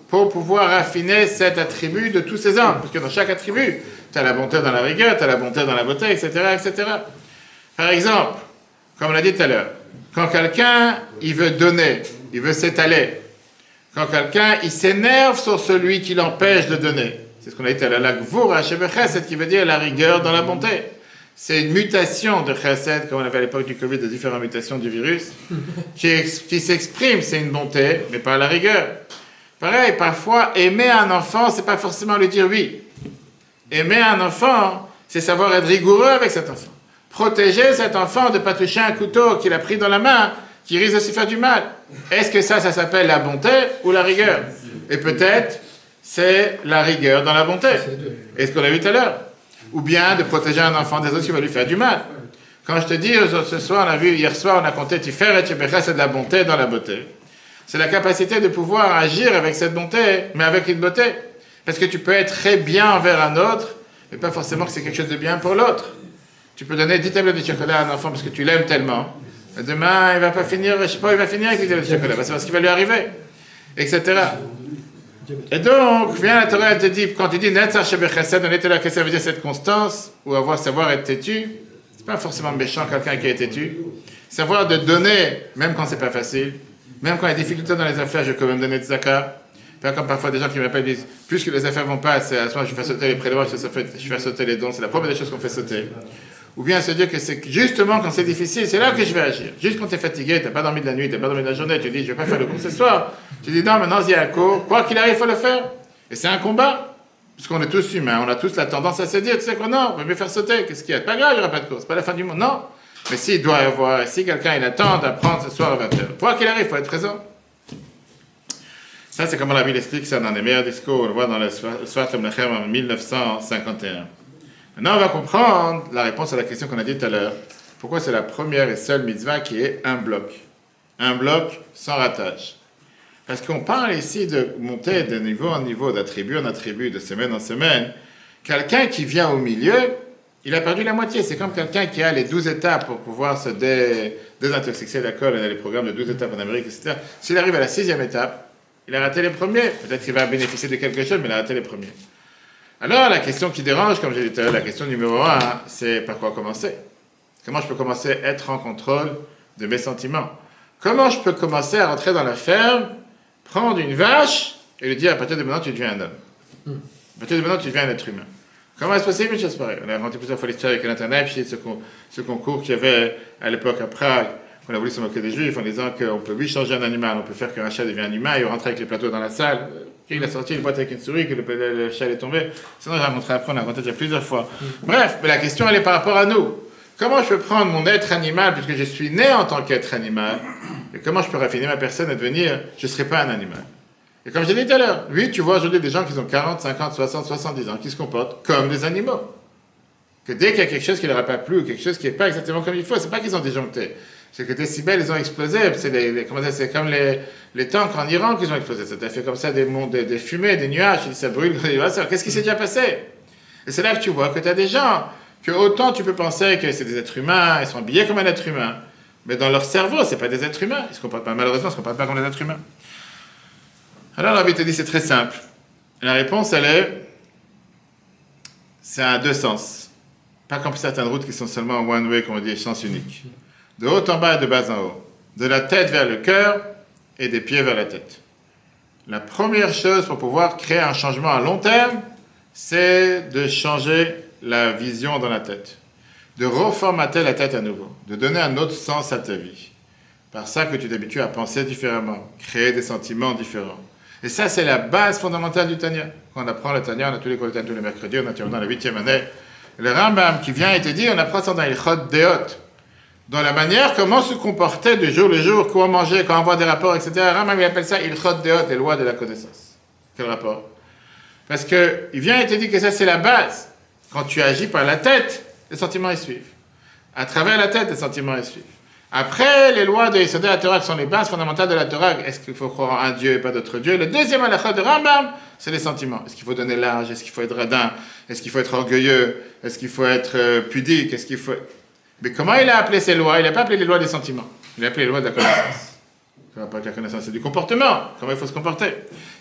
pour pouvoir raffiner cet attribut de tous ces hommes. Parce que dans chaque attribut, tu as la bonté dans la rigueur, tu as la bonté dans la beauté, etc., etc. Par exemple, comme on l'a dit tout à l'heure, quand quelqu'un, il veut donner, il veut s'étaler, quand quelqu'un, il s'énerve sur celui qui l'empêche de donner, c'est ce qu'on a dit tout à l'heure, la gvura chesed, qui veut dire la rigueur dans la bonté. C'est une mutation de chesed, comme on avait à l'époque du Covid, de différentes mutations du virus, qui s'exprime, c'est une bonté, mais pas la rigueur. Pareil, parfois, aimer un enfant, c'est pas forcément lui dire oui. Aimer un enfant, c'est savoir être rigoureux avec cet enfant. Protéger cet enfant de ne pas toucher un couteau qu'il a pris dans la main, qui risque de se faire du mal. Est-ce que ça s'appelle la bonté ou la rigueur? Et peut-être, c'est la rigueur dans la bonté. Et ce qu'on a vu tout à l'heure. Ou bien de protéger un enfant des autres qui va lui faire du mal. Quand je te dis, ce soir, on a vu, hier soir, on a compté Tifer et Tchebecha, c'est de la bonté dans la beauté. C'est la capacité de pouvoir agir avec cette bonté, mais avec une beauté. Parce que tu peux être très bien envers un autre, mais pas forcément que c'est quelque chose de bien pour l'autre. Tu peux donner 10 tablettes de chocolat à un enfant parce que tu l'aimes tellement. Et demain, il va pas finir, je sais pas, il va finir avec les tablettes de chocolat. C'est parce qu'il va lui arriver. Etc. Et donc, vient la Torah, elle te dit, quand tu dis Netzach Shebechesed, on était là, qu'est-ce que ça veut dire cette constance, ou savoir être têtu, c'est pas forcément méchant quelqu'un qui est têtu. Savoir de donner, même quand c'est pas facile, même quand il y a des difficultés dans les affaires, je vais quand même donner de zakat. Pas comme parfois des gens qui m'appellent disent, plus que les affaires vont pas, c'est à ce moment je fais sauter les prélèvements, je fais sauter les dons, c'est la première des choses qu'on fait sauter. Ou bien se dire que c'est justement quand c'est difficile, c'est là que je vais agir. Juste quand tu es fatigué, tu n'as pas dormi de la nuit, tu n'as pas dormi de la journée, tu dis je ne vais pas faire le cours ce soir. Tu dis non, maintenant il y a un cours, quoi qu'il arrive, il faut le faire. Et c'est un combat. Parce qu'on est tous humains, on a tous la tendance à se dire, tu sais quoi, non, on va mieux faire sauter, qu'est-ce qu'il y a? Pas grave, il n'y aura pas de cours, c'est pas la fin du monde, non. Mais s'il doit y avoir, si quelqu'un il attend d'apprendre ce soir à 20h, quoi qu'il arrive, il faut être présent. Ça, c'est comme la Bible explique ça dans les meilleurs discours, on le voit dans le Sfat Lechem en 1951. Maintenant, on va comprendre la réponse à la question qu'on a dit tout à l'heure. Pourquoi c'est la première et seule mitzvah qui est un bloc? Un bloc sans ratage. Parce qu'on parle ici de monter de niveau en niveau, d'attribut en attribut, de semaine en semaine. Quelqu'un qui vient au milieu, il a perdu la moitié. C'est comme quelqu'un qui a les 12 étapes pour pouvoir se désintoxiquer d'alcool. On a les programmes de 12 étapes en Amérique, etc. S'il arrive à la 6e étape, il a raté les premiers. Peut-être qu'il va bénéficier de quelque chose, mais il a raté les premiers. Alors, la question qui dérange, comme j'ai dit tout à l'heure, la question numéro 1, c'est par quoi commencer? Comment je peux commencer à être en contrôle de mes sentiments? Comment je peux commencer à rentrer dans la ferme, prendre une vache et lui dire à partir de maintenant tu deviens un homme? À partir de maintenant tu deviens un être humain. Comment est-ce possible une chose pareille? On a raconté plusieurs fois l'histoire avec l'Internet, puis ce concours qu'il y avait à l'époque à Prague, qu'on a voulu se moquer des Juifs en disant qu'on peut lui changer un animal, on peut faire qu'un chat devienne un humain, il rentre avec les plateaux dans la salle. Il a sorti une boîte avec une souris, que le chat est tombé. Sinon, j'ai raconté après, on a raconté déjà plusieurs fois. Bref, mais la question, elle est par rapport à nous. Comment je peux prendre mon être animal, puisque je suis né en tant qu'être animal, et comment je peux raffiner ma personne et devenir, je ne serai pas un animal? Et comme j'ai dit tout à l'heure, oui, tu vois aujourd'hui des gens qui ont 40, 50, 60, 70 ans, qui se comportent comme des animaux. Que dès qu'il y a quelque chose qui ne leur a pas plu, ou quelque chose qui n'est pas exactement comme il faut, c'est pas qu'ils ont disjoncté. C'est que les décibels, ils ont explosé. C'est comme les tanks en Iran qui ont explosé. Ça a fait comme ça des fumées, des nuages. Ça brûle. Qu'est-ce qui s'est déjà passé? Et c'est là que tu vois que tu as des gens que autant tu peux penser que c'est des êtres humains, ils sont habillés comme un être humain, mais dans leur cerveau, c'est pas des êtres humains. Ils se comportent pas, malheureusement, ils se comportent pas comme des êtres humains. Alors, la Bible te dit, c'est très simple. Et la réponse, c'est à deux sens. Pas comme certaines routes qui sont seulement en one way, comme on dit, sens unique. De haut en bas et de bas en haut. De la tête vers le cœur et des pieds vers la tête. La première chose pour pouvoir créer un changement à long terme, c'est de changer la vision dans la tête. De reformater la tête à nouveau. De donner un autre sens à ta vie. Par ça que tu t'habitues à penser différemment. Créer des sentiments différents. Et ça, c'est la base fondamentale du Tanya. Quand on apprend le Tanya, on a tous les cours de Tanya tous les mercredis, on est dans la 8e année. Le Rambam qui vient et te dit, on apprend ça dans Ilchot Deot. Dans la manière, comment se comporter de jour le jour, comment manger, comment avoir des rapports, etc. Rambam, il appelle ça Ilchot Deot, les lois de la connaissance. Quel rapport? Parce qu'il vient et te dit que ça, c'est la base. Quand tu agis par la tête, les sentiments y suivent. À travers la tête, les sentiments y suivent. Après, les lois de Yesodé la Torah qui sont les bases fondamentales de la Torah, est-ce qu'il faut croire en un Dieu et pas d'autre Dieu? Le deuxième halakha de Rambam, c'est les sentiments. Est-ce qu'il faut donner l'âge? Est-ce qu'il faut être radin? Est-ce qu'il faut être orgueilleux? Est-ce qu'il faut être pudique? Est-ce qu'il faut... Mais comment il a appelé ces lois? Il n'a pas appelé les lois des sentiments. Il a appelé les lois de la connaissance. Pas que la connaissance, c'est du comportement. Comment il faut se comporter?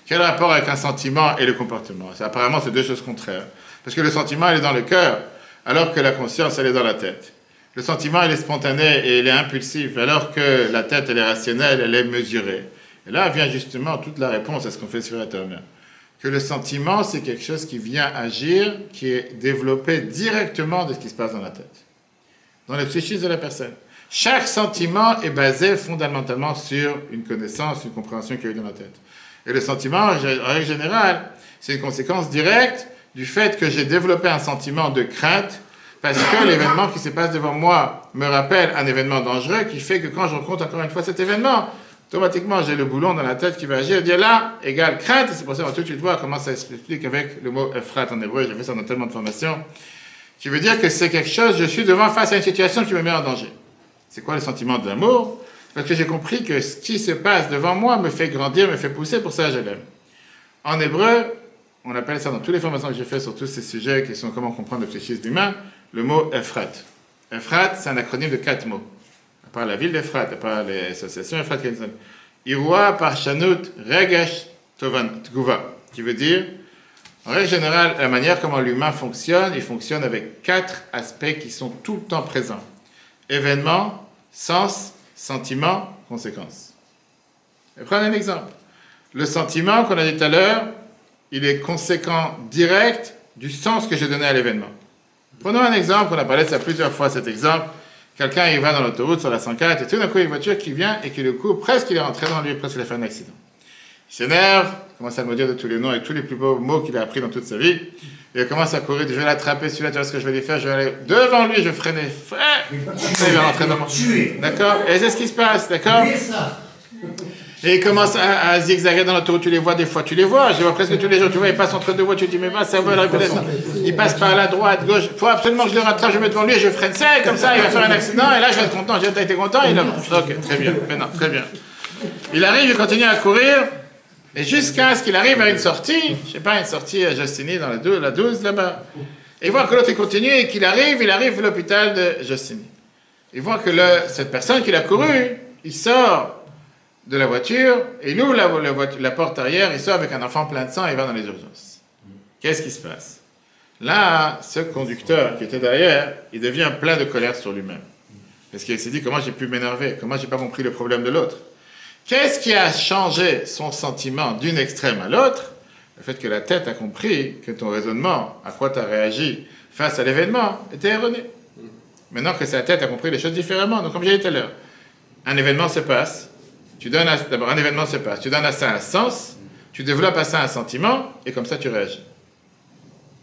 Quel rapport avec un sentiment et le comportement? Apparemment, c'est deux choses contraires. Parce que le sentiment, il est dans le cœur, alors que la conscience, elle est dans la tête. Le sentiment, il est spontané et il est impulsif, alors que la tête, elle est rationnelle, elle est mesurée. Et là vient justement toute la réponse à ce qu'on fait sur la Torah. Que le sentiment, c'est quelque chose qui vient agir, qui est développé directement de ce qui se passe dans la tête, dans le psychisme de la personne. Chaque sentiment est basé fondamentalement sur une connaissance, une compréhension qu'il y a eu dans la tête. Et le sentiment, en règle générale, c'est une conséquence directe du fait que j'ai développé un sentiment de crainte parce que l'événement qui se passe devant moi me rappelle un événement dangereux qui fait que quand je rencontre encore une fois cet événement, automatiquement j'ai le boulon dans la tête qui va agir et dire là, égale crainte, et c'est pour ça qu'on va tout de suite voir comment ça s'explique avec le mot Ephrat en hébreu, j'ai fait ça dans tellement de formations, qui veut dire que c'est quelque chose, je suis face à une situation qui me met en danger. C'est quoi le sentiment d'amour? Parce que j'ai compris que ce qui se passe devant moi me fait grandir, me fait pousser, pour ça je l'aime. En hébreu, on appelle ça dans toutes les formations que j'ai faites sur tous ces sujets qui sont comment comprendre le psychisme humain, le mot Ephrat. Ephrat, c'est un acronyme de 4 mots. À part la ville d'Ephrat, à part les associations Ephrat, Irua, Parshanut, Regesh, Tovan, Tguva, qui veut dire, en règle générale, la manière comment l'humain fonctionne, il fonctionne avec 4 aspects qui sont tout le temps présents. Événement, sens, sentiment, conséquence. Et prenons un exemple. Le sentiment qu'on a dit tout à l'heure, il est conséquent direct du sens que j'ai donné à l'événement. Prenons un exemple, on a parlé de ça plusieurs fois, cet exemple. Quelqu'un, il va dans l'autoroute sur la 104, et tout d'un coup, il y a une voiture qui vient et qui le coupe, presque il est rentré dans lui, presque il a fait un accident. Il s'énerve, il commence à me dire de tous les noms et tous les plus beaux mots qu'il a appris dans toute sa vie. Et il commence à courir, je vais l'attraper, celui-là, tu vois ce que je vais lui faire, je vais aller devant lui, je vais freiner. Il va rentrer dans mon... D'accord? Et c'est ce qui se passe, d'accord? Et il commence à zigzaguer dans l'autoroute, tu les vois, des fois tu les vois, je les vois presque tous les jours, tu vois, il passe entre deux voies, tu te dis, mais va, ça va, il passe par là, droite, gauche, il faut absolument que je le rattrape, je me mets devant lui et je freine sec, comme ça, il va faire un accident, et là, je vais être content, j'ai été content, il a... Ok, très bien, maintenant, très bien. Il arrive, il continue à courir, et jusqu'à ce qu'il arrive à une sortie, je sais pas, une sortie à Justini, dans la 12, là-bas, et il voit que l'autre, il continue, et qu'il arrive, il arrive à l'hôpital de Justini. Il voit que cette personne qu'il a couru, il sort de la voiture, et il ouvre la porte arrière, il sort avec un enfant plein de sang et il va dans les urgences. Qu'est-ce qui se passe? Là, ce conducteur qui était derrière, il devient plein de colère sur lui-même. Parce qu'il s'est dit, comment j'ai pu m'énerver? Comment j'ai pas compris le problème de l'autre? Qu'est-ce qui a changé son sentiment d'une extrême à l'autre? Le fait que la tête a compris que ton raisonnement, à quoi tu as réagi face à l'événement, était erroné. Maintenant que sa tête a compris les choses différemment. Donc, comme j'ai dit tout à l'heure, un événement se passe, d'abord, un événement se passe, tu donnes à ça un sens, tu développes à ça un sentiment, et comme ça, tu réagis.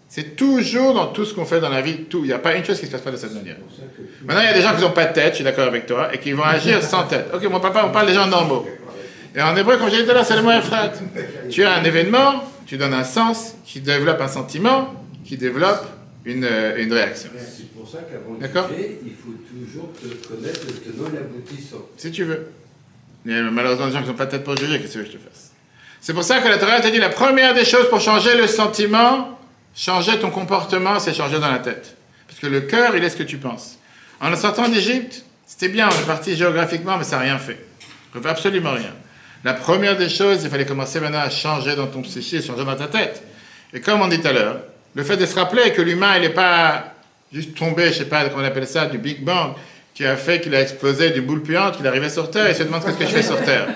C'est toujours dans tout ce qu'on fait dans la vie, tout. Il n'y a pas une chose qui ne se passe pas de cette manière. Maintenant, il y a des gens qui n'ont pas de tête, je suis d'accord avec toi, et qui vont agir sans tête. Ok, mon papa, on parle des gens normaux. Et en hébreu, comme j'ai dit tout à l'heure, c'est le mot Ephrat. Tu as un événement, tu donnes un sens, qui développe un sentiment, qui développe une réaction. C'est pour ça qu'avant de D'accord. juger, il faut toujours connaître le tenant et l'aboutissant. Si tu veux. Il y a malheureusement des gens qui n'ont pas de tête pour juger, qu'est-ce que je te fasse? C'est pour ça que la Torah te dit la première des choses pour changer le sentiment, changer ton comportement, c'est changer dans la tête. Parce que le cœur, il est ce que tu penses. En sortant d'Égypte, c'était bien, on est parti géographiquement, mais ça n'a rien fait. Ça ne fait absolument rien. La première des choses, il fallait commencer maintenant à changer dans ton psyché, changer dans ta tête. Et comme on dit tout à l'heure, le fait de se rappeler que l'humain, il n'est pas juste tombé, je ne sais pas comment on appelle ça, du Big Bang, qui a fait qu'il a explosé d'une boule puante, qu'il arrivait sur Terre, et se demande qu'est-ce que je fais sur Terre.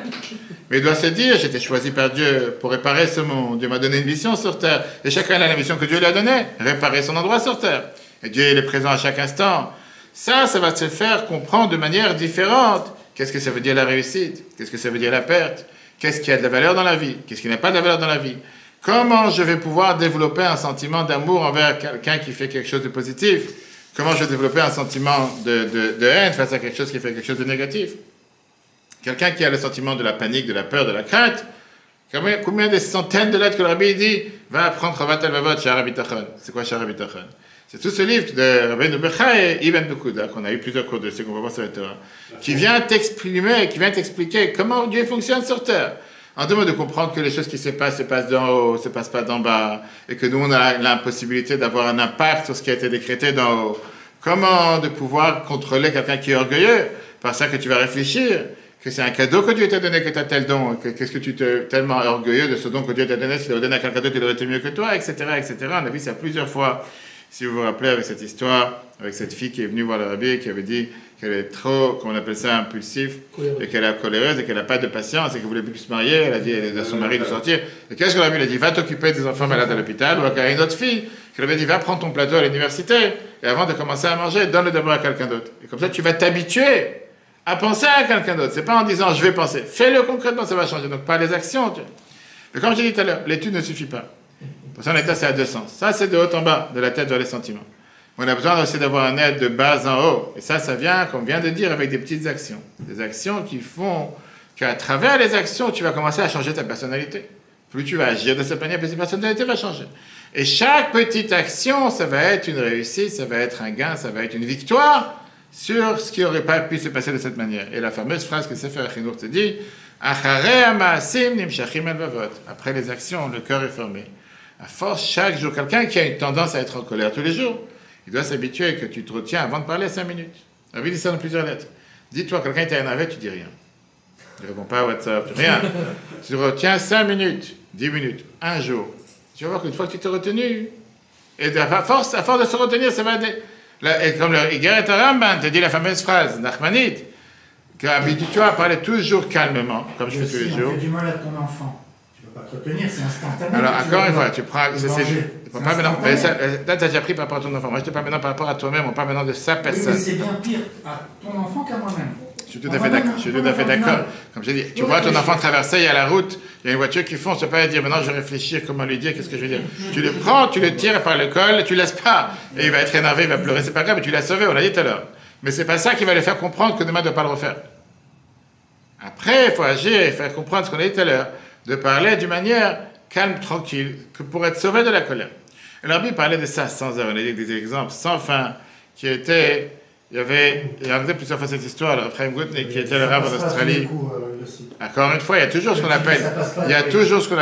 Mais il doit se dire, j'ai été choisi par Dieu pour réparer ce monde. Dieu m'a donné une mission sur Terre. Et chacun a la mission que Dieu lui a donnée, réparer son endroit sur Terre. Et Dieu, il est présent à chaque instant. Ça va te faire comprendre de manière différente qu'est-ce que ça veut dire la réussite, qu'est-ce que ça veut dire la perte, qu'est-ce qui a de la valeur dans la vie, qu'est-ce qui n'a pas de la valeur dans la vie. Comment je vais pouvoir développer un sentiment d'amour envers quelqu'un qui fait quelque chose de positif? Comment je vais développer un sentiment de haine face à quelque chose qui fait quelque chose de négatif? Quelqu'un qui a le sentiment de la panique, de la peur, de la crainte, combien de centaines de lettres que le rabbi dit va apprendre Chavat al Vavot, Sha'ar HaBitachon. C'est quoi Sha'ar HaBitachon? C'est tout ce livre de Rabbeinu Becha et Ibn Bekuda, qu'on a eu plusieurs cours dessus, qu'on va voir sur la Torah, qui vient t'expliquer comment Dieu fonctionne sur terre. En deux mots, de comprendre que les choses qui se passent d'en haut, se passent pas d'en bas, et que nous, on a l'impossibilité d'avoir un impact sur ce qui a été décrété d'en haut. Comment de pouvoir contrôler quelqu'un qui est orgueilleux, par ça que tu vas réfléchir, que c'est un cadeau que Dieu t'a donné, que tu as tel don, qu'est-ce que tu es tellement orgueilleux de ce don que Dieu t'a donné, s'il l'avait donné à quelqu'un d'autre, il aurait été mieux que toi, etc., etc. On a vu ça plusieurs fois, si vous vous rappelez, avec cette histoire, avec cette fille qui est venue voir le rabbi, qui avait dit qu'elle est trop, comment on appelle ça, impulsif, et qu'elle est coléreuse, et qu'elle n'a pas de patience, et qu'elle voulait plus se marier, elle a dit à son mari de sortir. Et qu'est-ce que le rabbi lui a dit? Va t'occuper des enfants malades à l'hôpital, ou à une autre fille, qui lui avait dit, va prendre ton plateau à l'université, et avant de commencer à manger, donne-le d'abord à quelqu'un d'autre. Et comme ça, tu vas t'habituer à penser à quelqu'un d'autre. C'est pas en disant, je vais penser. Fais-le concrètement, ça va changer. Donc, par les actions. Mais comme j'ai dit tout à l'heure, l'étude ne suffit pas. Pour ça, en état, c'est à deux sens. Ça, c'est de haut en bas, de la tête vers les sentiments. On a besoin aussi d'avoir un aide de bas en haut. Et ça vient, comme on vient de dire, avec des petites actions. Des actions qui font qu'à travers les actions, tu vas commencer à changer ta personnalité. Plus tu vas agir de cette manière, plus ta personnalité va changer. Et chaque petite action, ça va être une réussite, ça va être un gain, ça va être une victoire sur ce qui n'aurait pas pu se passer de cette manière. Et la fameuse phrase que Sefer Chinuch te dit, après les actions, le cœur est formé. À force, chaque jour, quelqu'un qui a une tendance à être en colère tous les jours, il doit s'habituer que tu te retiens avant de parler 5 minutes. La Bible dit ça dans plusieurs lettres. Dis-toi, quelqu'un t'a énervé, tu dis rien. Tu ne réponds pas à WhatsApp, rien. Tu retiens 5 minutes, 10 minutes, un jour. Tu vas voir qu'une fois que tu t'es retenu, et à force de se retenir, ça va... Et comme le Igeret Ramban te dit la fameuse phrase, Nachmanide, que habitue-toi à parler toujours calmement, comme je fais tous les jours. On fait du mal à ton enfant. Tu ne peux pas te retenir, c'est instantané. Alors, encore une fois, tu prends... Pas maintenant, instantané. là, tu as déjà pris par rapport à ton enfant. Moi, je te parle maintenant par rapport à toi-même, on parle maintenant de sa Oui, personne. mais c'est bien pire à ton enfant qu'à moi-même. Je suis tout à fait d'accord. Je suis tout à fait d'accord. Comme j'ai dit, tu vois ton enfant traverser, il y a la route, il y a une voiture qui fonce, tu ne peux pas dire maintenant je vais réfléchir comment lui dire, qu'est-ce que je vais dire. Tu le prends, tu le tires par le col, tu ne laisses pas. Et il va être énervé, il va pleurer, c'est pas grave, mais tu l'as sauvé, on l'a dit tout à l'heure. Mais c'est pas ça qui va le faire comprendre que demain il ne doit pas le refaire. Après, il faut agir et faire comprendre ce qu'on a dit tout à l'heure, de parler d'une manière calme, tranquille, que pour être sauvé de la colère. Et le rabbi parlait de ça sans heure, on a dit des exemples sans fin, qui étaient. Il a raconté plusieurs fois cette histoire, le Chaim Gutnick, qui était le rabbin en Australie. Encore une fois, il y a toujours ce qu'on appelle,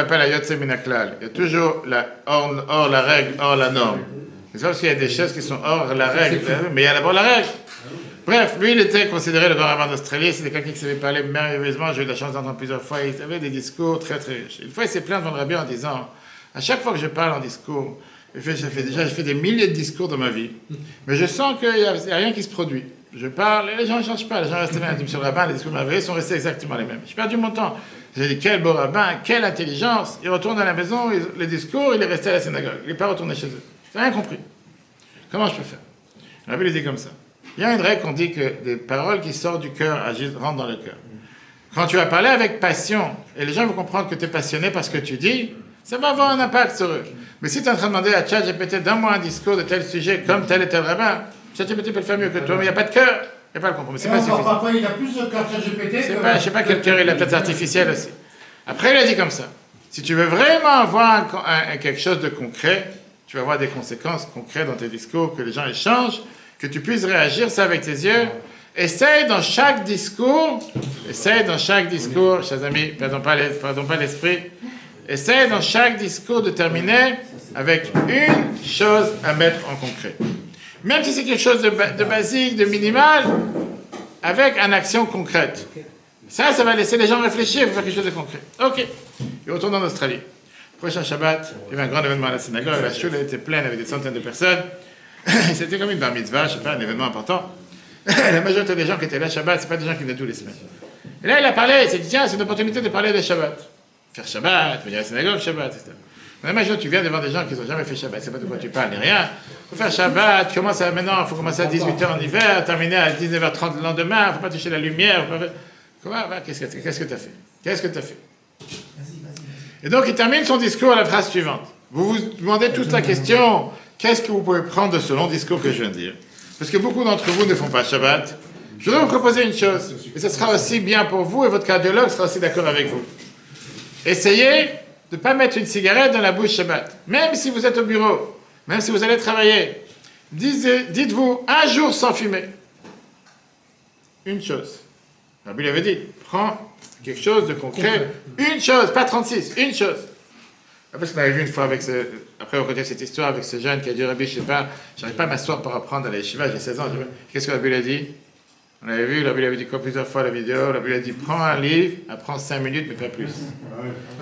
la Yotze Minaklal. Il y a toujours hors la règle, hors la norme. C'est parce qu'il y a des choses qui sont hors la règle, mais il y a d'abord la règle. Bref, lui, il était considéré le grand rabbin d'Australie. C'était quelqu'un qui savait parler merveilleusement. J'ai eu la chance d'entendre plusieurs fois. Il avait des discours très, très riches. Une fois, il s'est plaint devant le rabbi en disant, à chaque fois que je parle en discours, j'ai fait des milliers de discours dans ma vie, mais je sens qu'il n'y a rien qui se produit. Je parle, et les gens ne changent pas, les gens restent bien. Monsieur le rabbin, les discours merveilleux sont restés exactement les mêmes. J'ai perdu mon temps. J'ai dit, quel beau rabbin, quelle intelligence. Il retourne à la maison, les discours, il est resté à la synagogue. Il n'est pas retourné chez eux. J'ai rien compris. Comment je peux faire? Le rabbi le dit comme ça. Il y a une règle qu'on dit que des paroles qui sortent du cœur rentrent dans le cœur. Quand tu vas parler avec passion, et les gens vont comprendre que tu es passionné par ce que tu dis, ça va avoir un impact sur eux. Mais si tu es en train de demander à ChatGPT, donne-moi un discours de tel sujet, comme tel et tel rabbin, ChatGPT peut le faire mieux que toi, mais il n'y a pas de cœur, il n'y a pas le compromis. C'est pas suffisant. Parfois, il a plus de cœur ChatGPT. Je ne sais pas quel cœur il a, peut-être artificiel aussi. Après, il a dit comme ça. Si tu veux vraiment avoir quelque chose de concret, tu vas avoir des conséquences concrètes dans tes discours, que les gens échangent, que tu puisses réagir ça avec tes yeux. Essaye dans chaque discours, chers amis, perdons pas l'esprit, essaye dans chaque discours de terminer avec une chose à mettre en concret. Même si c'est quelque chose de basique, de minimal, avec une action concrète. Ça va laisser les gens réfléchir pour faire quelque chose de concret. Ok. Il retourne en Australie. Prochain Shabbat, il y avait un grand événement à la synagogue, la choule était pleine avec des centaines de personnes. C'était comme une bar mitzvah, je sais pas, un événement important. La majorité des gens qui étaient là Shabbat, c'est pas des gens qui venaient tous les semaines. Et là, il a parlé, il s'est dit, tiens, c'est une opportunité de parler de Shabbat. Faire Shabbat, venir à la synagogue, Shabbat, etc. Mais imagine, tu viens devant des gens qui n'ont jamais fait Shabbat, c'est pas de quoi tu parles, ni rien. Il faut faire Shabbat, maintenant, il faut commencer à 18h en hiver, terminer à 19h30 le lendemain, il ne faut pas toucher la lumière. Qu'est-ce que tu as fait? Qu'est-ce que tu as fait? Et donc, il termine son discours à la phrase suivante. Vous vous demandez tous la question, qu'est-ce que vous pouvez prendre de ce long discours que je viens de dire? Parce que beaucoup d'entre vous ne font pas Shabbat. Je voudrais vous proposer une chose, et ce sera aussi bien pour vous, et votre cardiologue sera aussi d'accord avec vous. Essayez de ne pas mettre une cigarette dans la bouche Shabbat. Même si vous êtes au bureau, même si vous allez travailler, Dites-vous un jour sans fumer. Une chose. Rabbi lui avait dit, prends quelque chose de concret. Une chose, pas 36, une chose. Parce qu'on avait vu une fois après on connaît cette histoire avec ce jeune qui a dit, Rabbi, je sais pas, j'arrive pas à m'asseoir pour apprendre à la yeshiva, j'ai 16 ans. Qu'est-ce que Rabbi lui a dit? On avait vu, Rabbi lui avait dit quoi plusieurs fois la vidéo, Rabbi lui a dit, prends un livre, apprends 5 minutes, mais pas plus.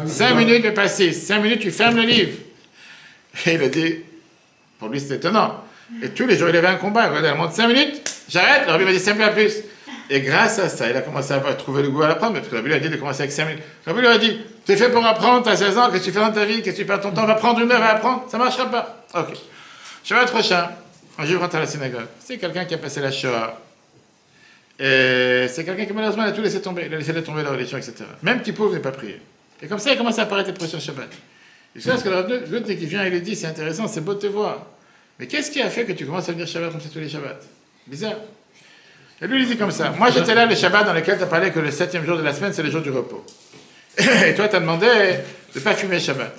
5 minutes, mais pas 6. 5 minutes, tu fermes le livre. Et il a dit, pour lui c'était étonnant. Et tous les jours, il avait un combat. Il monte 5 minutes, j'arrête. Le Rabbi m'a dit 5 minutes plus. Et grâce à ça, il a commencé à trouver le goût à l'apprendre. Parce que le Rabbi lui a dit de commencer avec 5 minutes. Le Rabbi lui a dit, t'es fait pour apprendre, t'as 16 ans, qu'est-ce que tu fais dans ta vie, qu'est-ce que tu perds ton temps, va prendre une heure à apprendre, ça ne marchera pas. Ok. Shabbat prochain, un jour, je rentre à la synagogue. C'est quelqu'un qui a passé la Shoah. Et c'est quelqu'un qui malheureusement a tout laissé tomber. Il a laissé tomber la religion, etc. Même qui pauvre n'est pas prié. Et comme ça, il commence à apparaître les prochains Shabbat. Et c'est parce que l'autre qui vient, il lui dit, c'est intéressant, c'est beau de te voir. Mais qu'est-ce qui a fait que tu commences à venir Shabbat comme ça tous les Shabbats? Bizarre. Et lui, il dit comme ça. Moi, j'étais là le Shabbat dans lequel tu as parlé que le 7e jour de la semaine, c'est le jour du repos. Et toi, tu as demandé de ne pas fumer Shabbat.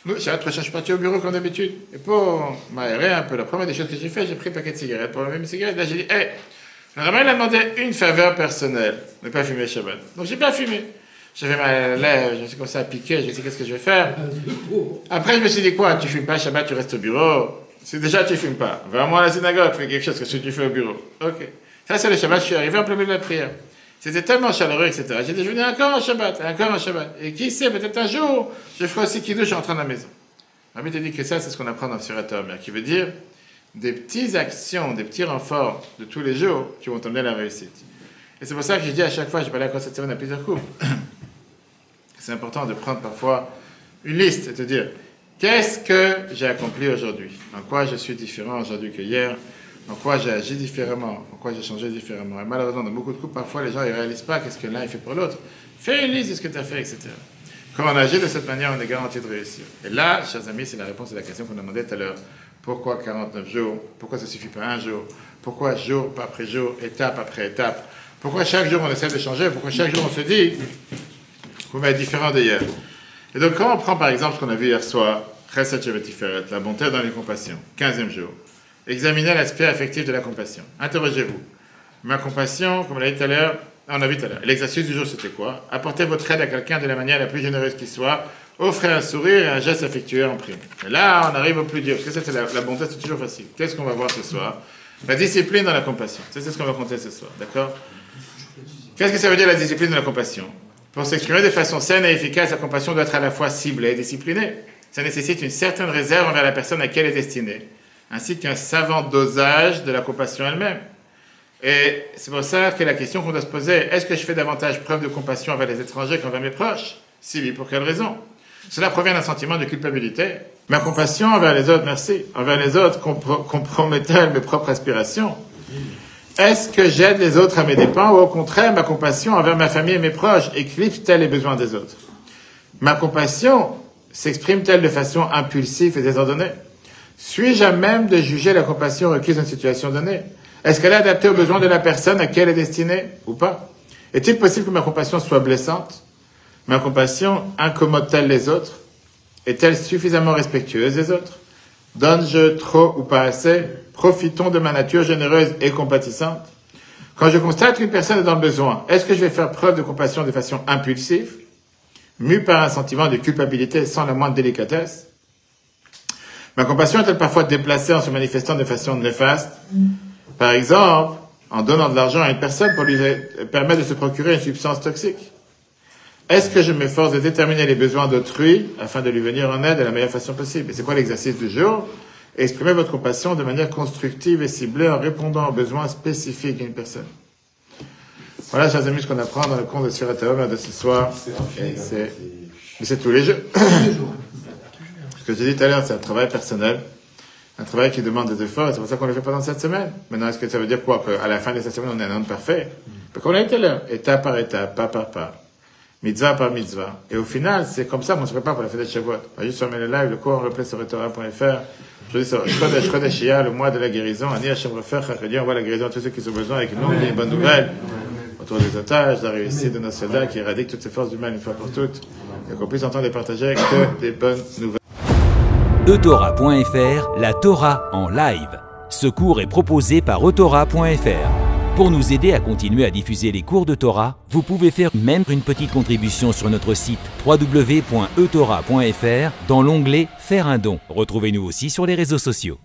Nous, Shabbat prochain, je suis parti au bureau comme d'habitude. Et pour m'aérer un peu, la première des choses que j'ai fait, j'ai pris un paquet de cigarettes. Pour la même cigarette, là, j'ai dit, hé, le rabbin, il a demandé une faveur personnelle, ne pas fumer Shabbat. Donc, j'ai pas fumé. J'avais ma lèvre, je me suis commencé à piquer, j'ai dit, qu'est-ce que je vais faire? Après, je me suis dit, quoi, tu fumes pas Shabbat, tu restes au bureau. C'est déjà, tu fumes pas. Vraiment à la synagogue, fais quelque chose que ce que tu fais au bureau. Ok. Ça, c'est le Shabbat, je suis arrivé en plein milieu de la prière. C'était tellement chaleureux, etc. J'ai dit, je venais encore un Shabbat. Et qui sait, peut-être un jour, je ferai aussi Kiddush, je rentre à la maison. Rabbi t'a dit que ça, c'est ce qu'on apprend dans le Sirat HaOmer, qui veut dire des petites actions, des petits renforts de tous les jours qui vont t'emmener à la réussite. Et c'est pour ça que j'ai dit à chaque fois, j'ai parlé encore cette semaine à plusieurs coups, c'est important de prendre parfois une liste et te dire, qu'est-ce que j'ai accompli aujourd'hui? En quoi je suis différent aujourd'hui que hier? En quoi j'ai agi différemment? En quoi j'ai changé différemment? Et malheureusement, dans beaucoup de couples, parfois, les gens ne réalisent pas qu'est-ce que l'un fait pour l'autre. Fais une liste de ce que tu as fait, etc. Quand on agit de cette manière, on est garanti de réussir. Et là, chers amis, c'est la réponse à la question qu'on a demandé tout à l'heure. Pourquoi 49 jours? Pourquoi ça ne suffit pas un jour? Pourquoi jour après jour, étape après étape? Pourquoi chaque jour on essaie de changer? Pourquoi chaque jour on se dit qu'on va être différent d'hier? Et donc, quand on prend par exemple ce qu'on a vu hier soir, Chesed Shevet Tiferet, la bonté dans les compassions, 15e jour, examinez l'aspect affectif de la compassion. Interrogez-vous. Ma compassion, comme on l'a dit tout à l'heure, on a vu tout à l'heure, l'exercice du jour c'était quoi? Apportez votre aide à quelqu'un de la manière la plus généreuse qui soit, offrez un sourire et un geste affectueux en prime. Et là, on arrive au plus dur, parce que la bonté c'est toujours facile. Qu'est-ce qu'on va voir ce soir? La discipline dans la compassion. C'est ce qu'on va compter ce soir, d'accord? Qu'est-ce que ça veut dire la discipline dans la compassion? Pour s'exprimer de façon saine et efficace, la compassion doit être à la fois ciblée et disciplinée. Ça nécessite une certaine réserve envers la personne à laquelle elle est destinée, ainsi qu'un savant dosage de la compassion elle-même. Et c'est pour ça que la question qu'on doit se poser, est-ce que je fais davantage preuve de compassion envers les étrangers qu'envers mes proches? Si oui, pour quelle raison? Cela provient d'un sentiment de culpabilité. Ma compassion envers les autres, merci, envers les autres compromet-elle mes propres aspirations? Est-ce que j'aide les autres à mes dépens, ou au contraire, ma compassion envers ma famille et mes proches éclipse-t-elle les besoins des autres? Ma compassion s'exprime-t-elle de façon impulsive et désordonnée? Suis-je à même de juger la compassion requise dans une situation donnée? Est-ce qu'elle est adaptée aux besoins de la personne à qui elle est destinée, ou pas? Est-il possible que ma compassion soit blessante? Ma compassion incommode-t-elle les autres? Est-elle suffisamment respectueuse des autres? Donne-je trop ou pas assez? Profitons de ma nature généreuse et compatissante. Quand je constate qu'une personne est dans le besoin, est-ce que je vais faire preuve de compassion de façon impulsive, mue par un sentiment de culpabilité sans la moindre délicatesse? Ma compassion est-elle parfois déplacée en se manifestant de façon néfaste? Par exemple, en donnant de l'argent à une personne pour lui permettre de se procurer une substance toxique. Est-ce que je m'efforce de déterminer les besoins d'autrui afin de lui venir en aide de la meilleure façon possible? Et c'est quoi l'exercice du jour? Exprimez votre compassion de manière constructive et ciblée en répondant aux besoins spécifiques d'une personne. Voilà, chers amis, ce qu'on apprend dans le cours de Sirat HaOmer de ce soir. Mais c'est tous les jours. Ce que j'ai dit tout à l'heure, c'est un travail personnel. Un travail qui demande des efforts, c'est pour ça qu'on le fait pendant cette semaine. Maintenant, est-ce que ça veut dire quoi? Qu'à la fin de cette semaine, on est un homme parfait? Comme on l'a dit tout à l'heure, étape par étape, pas par pas. Mitzvah par mitzvah. Et au final, c'est comme ça qu'on se prépare pour la fête de Shavuot. Juste sur le live, le cours en replay sur Torah.fr. Je dis sur Chodesh Iyar, le mois de la guérison. Ani Hashem Refer, Chachadi, on voit la guérison de tous ceux qui ont besoin avec une longue et une bonne nouvelle. Autour des otages, de la réussite de nos soldats qui éradiquent toutes ces forces du mal une fois pour toutes. Et qu'on puisse entendre et partager que des bonnes nouvelles. eTorah.fr, la Torah en live. Ce cours est proposé par eTorah.fr. Pour nous aider à continuer à diffuser les cours de Torah, vous pouvez faire même une petite contribution sur notre site www.etorah.fr dans l'onglet « Faire un don ». Retrouvez-nous aussi sur les réseaux sociaux.